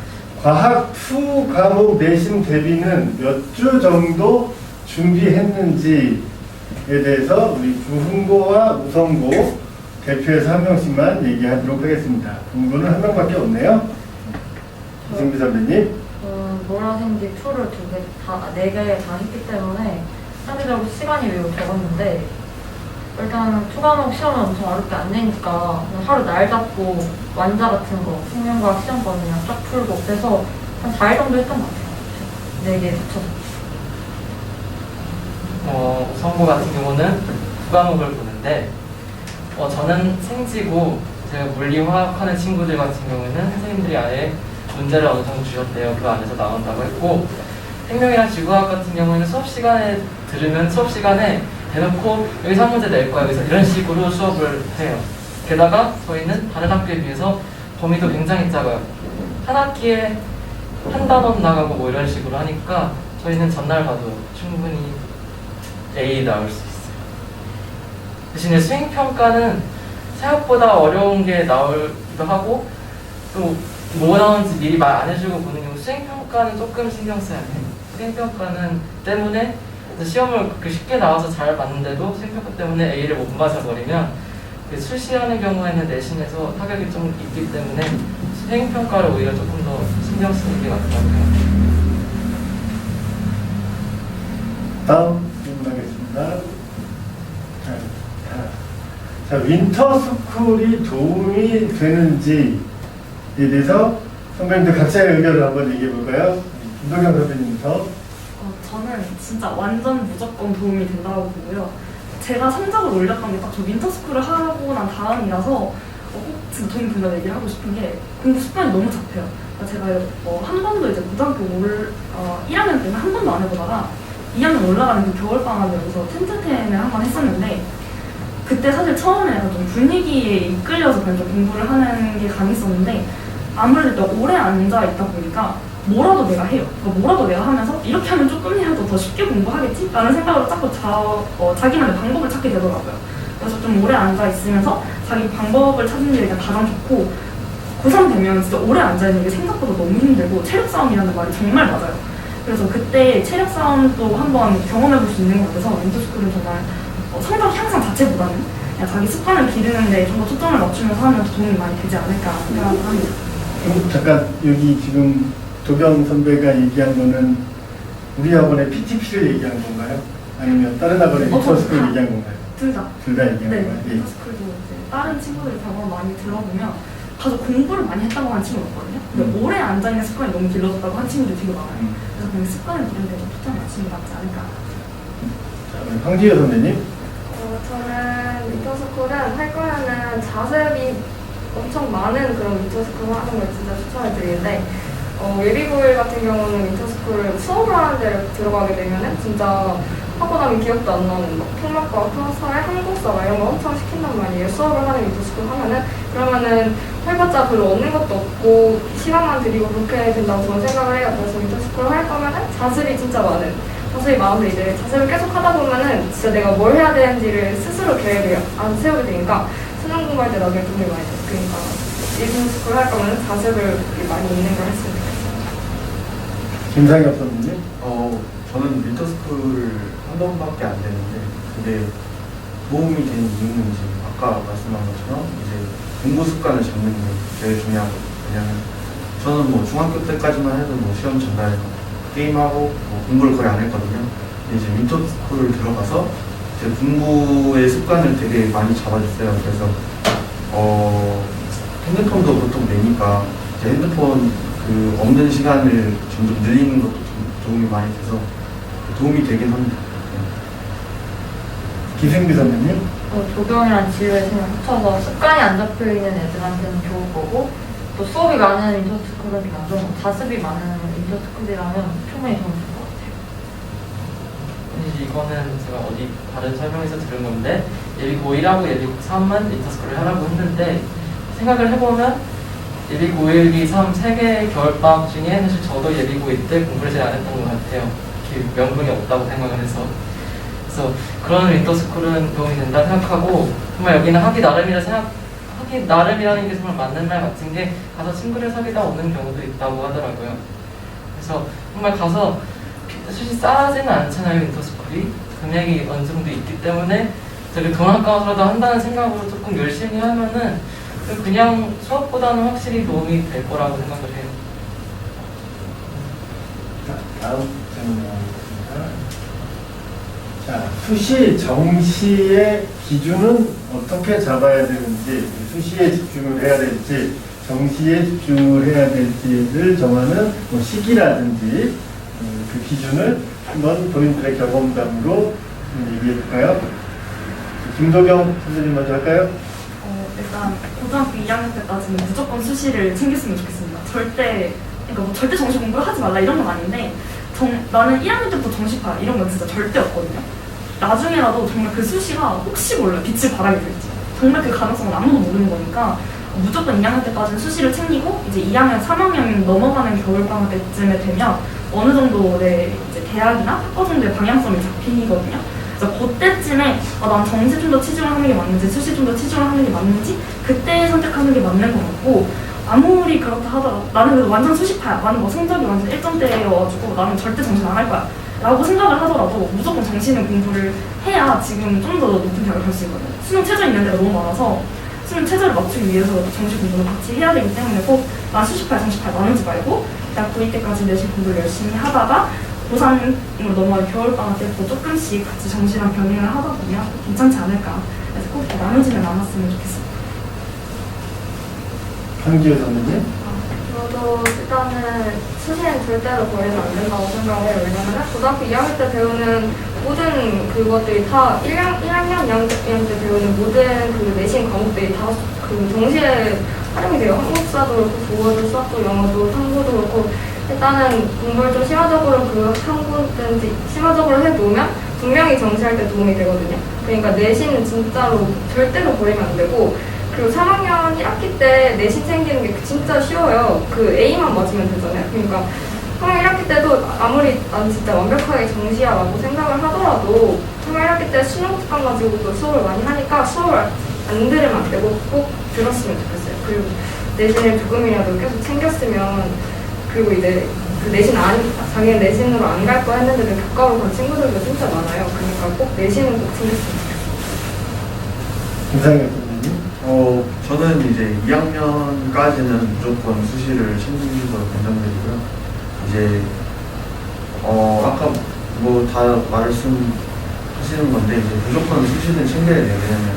B: 과학 2 과목 내신 대비는 몇 주 정도 준비했는지에 대해서 우리 부흥고와 우성고 대표해서 한 명씩만 얘기하도록 하겠습니다. 부흥고는 한 명밖에 없네요. 이승비 선배님.
F: 모라생기 2를 4개 다 했기 때문에 상대적으로 시간이 매우 적었는데 일단 2과목 시험은 엄청 어렵게 안 내니까 그냥 하루 날 잡고 완자 같은 거 생명과학 시험권이랑 쫙 풀고 그래서 한 4일 정도 했던 것 같아요. 4개 합쳐서.
C: 우성고 같은 경우는 9과목을 보는데 저는 생지고 제가 물리 화학 하는 친구들 같은 경우에는 선생님들이 아예 문제를 어느 정도 주셨대요. 그 안에서 나온다고 했고 생명이랑 지구화학 같은 경우에는 수업 시간에 들으면 수업 시간에 대놓고 여기서 한 문제 낼 거야 여기서 이런 식으로 수업을 해요. 게다가 저희는 다른 학교에 비해서 범위도 굉장히 작아요. 한 학기에 한 단원 나가고 뭐 이런 식으로 하니까 저희는 전날 봐도 충분히 A 나올 수 있어요. 대신에 수행평가는 생각보다 어려운 게 나오기도 하고 또 뭐 나오는지 미리 말 안 해주고 보는 경우 수행평가는 조금 신경 써야 돼요. 수행평가는 때문에 시험을 그렇게 쉽게 나와서 잘 봤는데도 수행평가 때문에 A를 못 맞아버리면 수시하는 경우에는 내신에서 타격이 좀 있기 때문에 수행평가를 오히려 조금 더 신경 쓰는 게 맞는 것 같아요.
B: 다음 질문하겠습니다. 자, 윈터스쿨이 도움이 되는지에 대해서 선배님들 각자의 의견을 한번 얘기해 볼까요? 김동경 선배님부터.
G: 저는 진짜 완전 무조건 도움이 된다고 보고요. 제가 성적을 올렸던 게 딱 저 윈터스쿨을 하고 난 다음이라서 꼭 진짜 도움이 된다고 얘기를 하고 싶은 게 공부 습관이 너무 잡혀요. 제가 한 번도 이제 고등학교 1학년 때는 한 번도 안 해보다가 2학년 올라가는 그 겨울방학에 여기서 텐트텐을 한 번 했었는데 그때 사실 처음에 약간 좀 분위기에 이끌려서 그냥 좀 공부를 하는 게 강했었는데 아무래도 오래 앉아 있다 보니까 뭐라도 내가 해요. 그러니까 뭐라도 내가 하면서 이렇게 하면 조금이라도 더 쉽게 공부하겠지? 라는 생각으로 자꾸 자기만의 방법을 찾게 되더라고요. 그래서 좀 오래 앉아 있으면서 자기 방법을 찾는 게 그냥 가장 좋고 고3 되면 진짜 오래 앉아 있는 게 생각보다 너무 힘들고 체력 싸움이라는 말이 정말 맞아요. 그래서 그때 체력 싸움도 한번 경험해 볼 수 있는 것 같아서 윈터스쿨은 정말 성적 향상 자체보다는 그냥 자기 습관을 기르는데 좀 더 초점을 맞추면서 하면 도움이 많이 되지 않을까 생각을 합니다.
B: 잠깐 여기 지금 도경 선배가 얘기한 거는 우리 학원의 PTP를 얘기한 건가요? 아니면 다른 학원의 윈터스쿨 얘기한 건가요?
G: 둘 다.
B: 둘 다 얘기한
G: 네,
B: 건가요? 예.
G: 윈터스쿨도 이제 다른 친구들 경험 많이 들어보면 가서 공부를 많이 했다고 하는 친구가 있거든요. 근데 오래 앉아있는 습관이 너무 길러졌다고 하는 친구들이 되게 많아요. 그래서 그냥 습관을 기르는 데 좀 초점을 맞추는 게 낫지 않을까.
B: 자, 그럼 황지혜 선배님.
H: 저는 윈터스쿨은 할 거면은 자습이 엄청 많은 그런 윈터스쿨 하는 걸 진짜 추천을 드리는데 예비고일 같은 경우는 윈터스쿨을 수업을 하는 데 들어가게 되면은 진짜 하고 나면 기억도 안 나는 막 통합과 사회, 한국사 이런 거 엄청 시킨단 말이에요. 수업을 하는 윈터스쿨 하면은 그러면은 해봤자 별로 얻는 것도 없고 시간만 들이고 그렇게 된다고 저는 생각을 해요. 그래서 윈터스쿨 할 거면은 자습이 진짜 많은 자습이 많아서 이제 자습을 계속 하다 보면은 진짜 내가 뭘 해야 되는지를 스스로 계획을 안 세우게 되니까 수능 공부할 때 나중에 도움이 많이 돼요. 그러니까 윈터스쿨 할 거면은 자습을 많이 있는 걸 했으면 좋겠어요.
B: 김상엽 선배님.
E: 저는 윈터스쿨을 한 번밖에 안 되는데 그게 도움이 되는 이유는 이제 아까 말씀한 것처럼 이제 공부 습관을 잡는 게 제일 중요하거든요. 왜냐면 저는 뭐 중학교 때까지만 해도 뭐 시험 전날 게임하고 뭐 공부를 거의 안 했거든요. 근데 이제 윈터스쿨을 들어가서 제 공부의 습관을 되게 많이 잡아줬어요. 그래서 핸드폰도 보통 내니까 이제 핸드폰 그 없는 시간을 점점 늘리는 것도 좀 도움이 많이 돼서 도움이 되긴 합니다.
B: 기생비 선배님.
F: 조경이랑 지우의 생각 합쳐서 습관이 안 잡혀있는 애들한테는 좋을 거고 또 수업이 많은 윈터스쿨은 좀 안 좋은 거 자습이 많은 윈터스쿨이라면 충분히 도움이 될 것 같아요.
C: 이거는 제가 어디 다른 설명에서 들은 건데 예비고 1하고 예비고 3은 윈터스쿨을 하라고 했는데 생각을 해보면 예비고 1, 2, 3 3개의 겨울방학 중에 사실 저도 예비고 1 때 공부를 잘 안 했던 것 같아요. 이렇게 명분이 없다고 생각을 해서 그래서 그런 윈터스쿨은 도움이 된다 생각하고 정말 여기는 하기 나름이라는 게 정말 맞는 말 같은 게 가서 친구를 사귀다 오는 경우도 있다고 하더라고요. 그래서 정말 가서 수시 싸지는 않잖아요. 윈터스쿨이 금액이 어느 정도 있기 때문에 저기 돈 아까워서라도 한다는 생각으로 조금 열심히 하면은 그냥 수업보다는 확실히 도움이 될 거라고 생각을 해요.
B: 자, 다음 질문 나오겠습니다. 자, 수시 정시의 기준은 어떻게 잡아야 되는지, 수시에 집중을 해야 될지, 정시에 집중을 해야 될지를 정하는 뭐 시기라든지 그 기준을 한번 본인들의 경험담으로 얘기해 볼까요? 김도경 선생님 먼저 할까요?
G: 일단 고등학교 2학년 때까지는 무조건 수시를 챙겼으면 좋겠습니다. 그러니까 뭐 절대 정시 공부를 하지 말라 이런 건 아닌데 나는 1학년 때부터 정시파 이런 건 진짜 절대 없거든요. 나중에라도 정말 그 수시가 혹시 몰라요. 빛을 발하게 될지. 정말 그 가능성은 아무도 모르는 거니까 무조건 2학년 때까지는 수시를 챙기고 이제 2학년, 3학년 넘어가는 겨울방학 때쯤에 되면 어느 정도의 이제 대학이나 학과 정도의 방향성이 잡히거든요. 그래서 그때쯤에 난 정시 좀 더 치중을 하는 게 맞는지 수시 좀 더 치중을 하는 게 맞는지 그때 선택하는 게 맞는 것 같고 아무리 그렇다 하더라도 나는 그래도 완전 수시파야. 나는 뭐 성적이 완전 1점대여가지고 나는 절대 정시는 안 할 거야 라고 생각을 하더라도 무조건 정시는 공부를 해야 지금 좀 더 높은 대학을 갈 수 있거든요. 수능 최저 있는 데가 너무 많아서 수능 최저를 맞추기 위해서라도 정시 공부를 같이 해야 되기 때문에 꼭 난 수시파야 정시파야 나누지 말고 대학 고2 때까지 내신 공부를 열심히 하다가 고3으로 넘어갈 겨울방학 때부터 조금씩 같이 정시랑 병행을 하다 보면 괜찮지 않을까. 그래서 꼭 나누지는 않았으면 좋겠습니다.
B: 한기호 선생님?
H: 저도 일단은 수시는 절대로 버리면 안 된다고 생각해요. 왜냐면 고등학교 2학년 때 배우는 모든 그것들이 다 1학년, 2학년 때 배우는 모든 그 내신 과목들이 다 그 동시에 활용이 돼요. 한국사도 그렇고 국어도 수학도 영어도 탐구도 그렇고 일단은 공부를 좀 심화적으로 그 탐구든지 심화적으로 해놓으면 분명히 정시할 때 도움이 되거든요. 그러니까 내신은 진짜로 절대로 버리면 안 되고 그리고 3학년 1학기 때 내신 챙기는 게 진짜 쉬워요. 그 A만 맞으면 되잖아요. 그러니까 3학년 1학기 때도 아무리 난 진짜 완벽하게 정시야라고 생각을 하더라도 3학년 1학기 때 수능 특강 가지고도 수업을 많이 하니까 수업을 안 들으면 안 되고 꼭 들었으면 좋겠어요. 그리고 내신을 조금이라도 계속 챙겼으면 그리고 이제 그 자기는 내신으로 안 갈 거 했는데도 교과로 간 친구들도 진짜 많아요. 그러니까 꼭 내신은 꼭 챙겼으면 좋겠어요.
B: 김상현 선생님?
E: 저는 이제 2학년까지는 무조건 수시를 챙기는 걸 권장드리고요. 이제 아까 뭐 다 말씀하시는 건데 이제 무조건 수시는 챙겨야 돼요. 왜냐면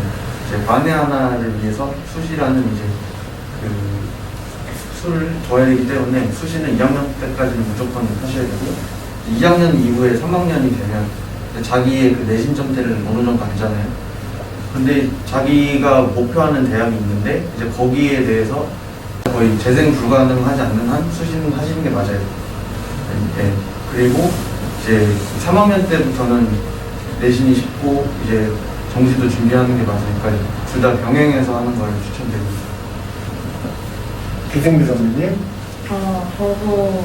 E: 이제 만에 하나를 위해서 수시라는 이제 그 수를 둬야 되기 때문에 수시는 2학년 때까지는 무조건 하셔야 되고 2학년 이후에 3학년이 되면 자기의 그 내신 점대를 어느 정도 알잖아요. 근데 자기가 목표하는 대학이 있는데 이제 거기에 대해서 거의 재생 불가능하지 않는 한 수시는 하시는 게 맞아요. 네. 그리고 이제 3학년 때부터는 내신이 쉽고 이제 정시도 준비하는 게 맞으니까 둘 다 병행해서 하는 걸 추천드립니다.
B: 기생비 선생님?
F: 저도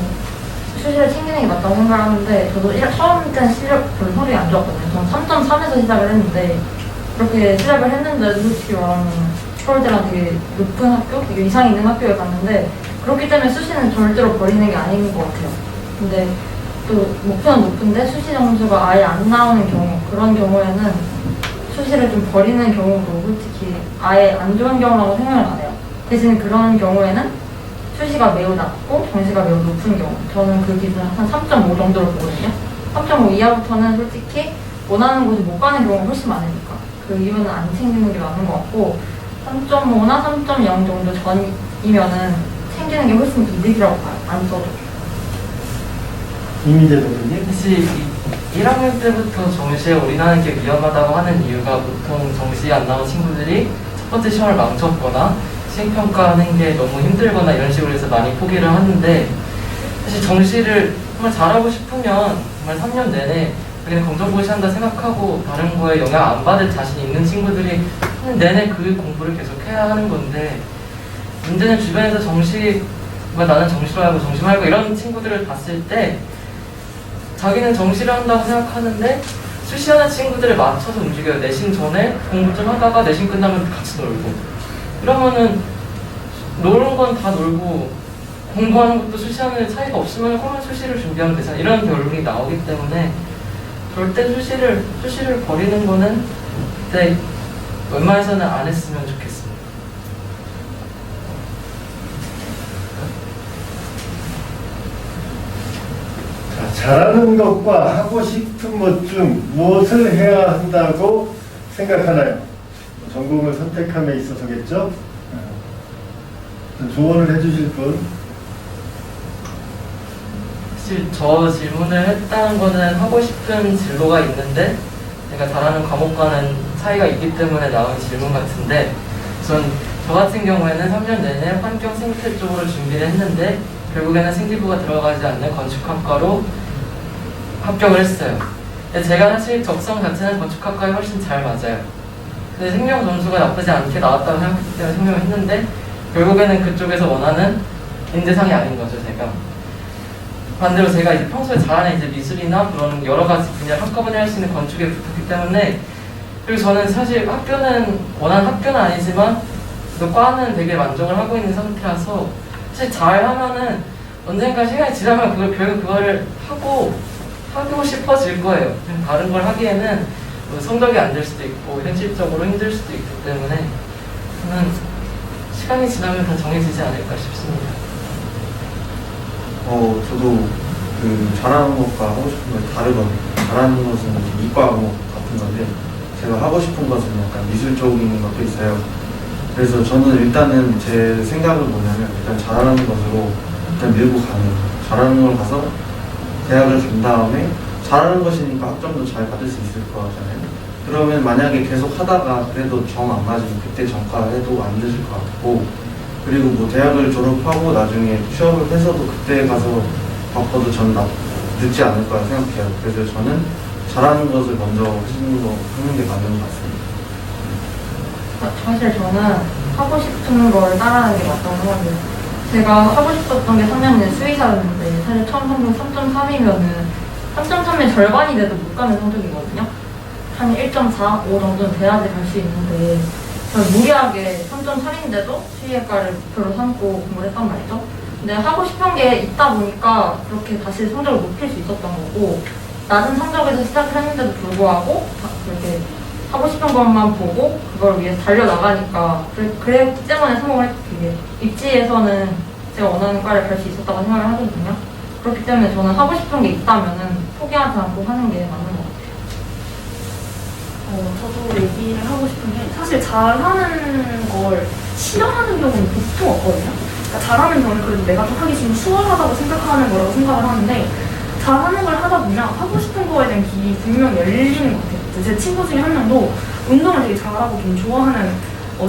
F: 수시를 챙기는 게 맞다고 생각하는데 저도 처음 때는 실력 별로 성적이 안 좋았거든요. 저는 3.3에서 시작을 했는데 그렇게 시작을 했는데도 솔직히 말하면 서울대랑 되게 높은 학교, 되게 이상 있는 학교에 갔는데 그렇기 때문에 수시는 절대로 버리는 게 아닌 것 같아요. 근데 또 목표는 높은데 수시 점수가 아예 안 나오는 경우, 그런 경우에는 수시를 좀 버리는 경우도 솔직히 아예 안 좋은 경우라고 생각을 안 해요. 대신 그런 경우에는 수시가 매우 낮고 정시가 매우 높은 경우, 저는 그 기준 한 3.5 정도로 보거든요. 3.5 이하부터는 솔직히 원하는 곳에 못 가는 경우가 훨씬 많으니까 그 이유는 안 챙기는 게 맞는 것 같고 3.5나 3.0 정도 전이면은 챙기는 게 훨씬 이득이라고 봐요. 안 써도.
B: 이미재 선생님?
C: 사실 1학년 때부터 정시에 올인하는 게 위험하다고 하는 이유가 보통 정시에 안 나온 친구들이 첫 번째 시험을 망쳤거나 시행평가하는 게 너무 힘들거나 이런 식으로 해서 많이 포기를 하는데 사실 정시를 정말 잘하고 싶으면 정말 3년 내내 자기는 검정고시 한다 생각하고 다른 거에 영향 안 받을 자신 있는 친구들이 3년 내내 그 공부를 계속 해야 하는 건데 문제는 주변에서 정시 나는 정시로 하고 정시 말고 이런 친구들을 봤을 때 자기는 정시를 한다고 생각하는데 수시하는 친구들을 맞춰서 움직여요. 내신 전에 공부 좀 하다가 내신 끝나면 같이 놀고. 이러면은 노는 건 다 놀고 공부하는 것도 수시하는 차이가 없으면 그러면 수시를 준비하면 되잖아. 이런 결론이 나오기 때문에 절대 수시를 버리는 거는 그때 웬만해서는 안 했으면 좋겠습니다.
B: 자, 잘하는 것과 하고 싶은 것 중 무엇을 해야 한다고 생각하나요? 전공을 선택함에 있어서겠죠? 조언을 해주실 분?
C: 사실 저 질문을 했다는 거는 하고 싶은 진로가 있는데 제가 잘하는 과목과는 차이가 있기 때문에 나온 질문 같은데 저 같은 경우에는 3년 내내 환경 생태 쪽으로 준비를 했는데 결국에는 생기부가 들어가지 않는 건축학과로 합격을 했어요. 근데 제가 사실 적성 자체는 건축학과에 훨씬 잘 맞아요. 근데 생명 점수가 나쁘지 않게 나왔다고 생각했기 때문에 생명을 했는데 결국에는 그쪽에서 원하는 인재상이 아닌 거죠, 제가. 반대로 제가 이제 평소에 잘하는 이제 미술이나 그런 여러 가지 분야를 한꺼번에 할 수 있는 건축에 붙었기 때문에 그리고 저는 사실 학교는 원하는 학교는 아니지만 그 과는 되게 만족을 하고 있는 상태라서 사실 잘하면은 언젠가 시간이 지나면 결국 그거를 하고 싶어질 거예요. 다른 걸 하기에는 뭐 성적이 안 될 수도 있고 현실적으로 힘들 수도 있기 때문에 저는 시간이 지나면 다 정해지지 않을까 싶습니다.
E: 저도 그 잘하는 것과 하고 싶은 게 다르거든요. 잘하는 것은 이과하고 같은 건데 제가 하고 싶은 것은 약간 미술적인 것도 있어요. 그래서 저는 일단은 제 생각은 뭐냐면 일단 잘하는 것으로 일단 밀고 가는 거예요. 잘하는 걸 가서 대학을 간 다음에 잘하는 것이니까 학점도 잘 받을 수 있을 거잖아요. 그러면 만약에 계속 하다가 그래도 정 안 맞으면 그때 전과해도 안 되실 것 같고 그리고 뭐 대학을 졸업하고 나중에 취업을 해서도 그때 가서 바꿔도 저는 늦지 않을 거라 생각해요. 그래서 저는 잘하는 것을 먼저 하는 게 맞는 것 같습니다.
F: 사실 저는 하고 싶은 걸 따라하는 게 맞다고 생각해요. 제가 하고 싶었던 게 3년내 수의사였는데 사실 처음 성적 3.3이면은 3.3의 절반이 돼도 못 가는 성적이거든요. 한 1.4, 5 정도는 돼야지 갈 수 있는데 저는 무리하게 3.3인데도 수의학과를 목표로 삼고 공부를 했단 말이죠. 근데 하고 싶은 게 있다 보니까 그렇게 다시 성적을 높일 수 있었던 거고 낮은 성적에서 시작을 했는데도 불구하고 그렇게 하고 싶은 것만 보고 그걸 위해서 달려나가니까 그랬기 때문에 성공을 했고 입시에서는 제가 원하는 과를 갈 수 있었다고 생각을 하거든요. 그렇기 때문에 저는 하고 싶은 게 있다면은 포기하지 않고 하는 게 맞는 것 같아요.
G: 저도 얘기를 하고 싶은 게 사실 잘하는 걸 싫어하는 경우는 보통 없거든요. 그러니까 잘하는 경우는 그래도 내가 좀 하기 좀 수월하다고 생각하는 거라고 생각을 하는데 잘하는 걸 하다 보면 하고 싶은 거에 대한 길이 분명 열리는 것 같아요. 제 친구 중에 한 명도 운동을 되게 잘하고 좀 좋아하는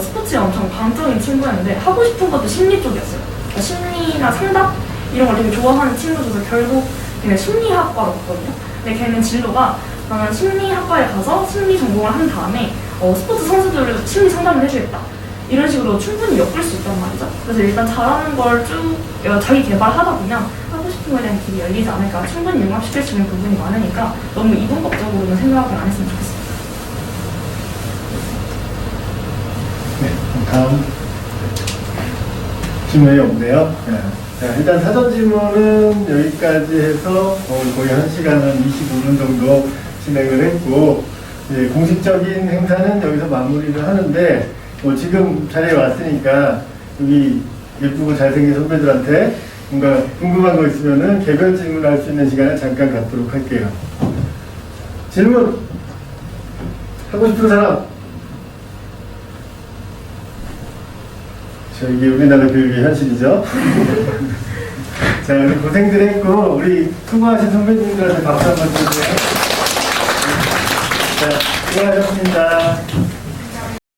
G: 스포츠에 엄청 광적인 친구였는데 하고 싶은 것도 심리 쪽이었어요. 그러니까 심리나 상담 이런 걸 되게 좋아하는 친구들도 결국 걔는 심리학과로 갔거든요. 근데 걔는 진로가 그러면 심리학과에 가서 심리 전공을 한 다음에 스포츠 선수들을 심리 상담을 해주겠다. 이런 식으로 충분히 엮을 수 있단 말이죠. 그래서 일단 잘하는 걸 쭉 자기 개발하다 보면 하고 싶은 거에 대한 길이 열리지 않을까. 충분히 융합시킬 수 있는 부분이 많으니까 너무 이분법적으로는 생각을 안 했으면 좋겠습니다.
B: 네, 다음 질문이 없네요. 네. 자, 일단 사전 질문은 여기까지 해서 거의 1시간 한 25분 정도 진행을 했고 이제 공식적인 행사는 여기서 마무리를 하는데 지금 자리에 왔으니까 여기 예쁘고 잘생긴 선배들한테 뭔가 궁금한 거 있으면은 개별 질문할 수 있는 시간을 잠깐 갖도록 할게요. 질문 하고 싶은 사람? 자, 이게 우리나라 교육의 현실이죠. 자, 우리 고생들 했고 우리 수고하신 선배님들한테 박수 한번 주세요. 자, 수고하셨습니다.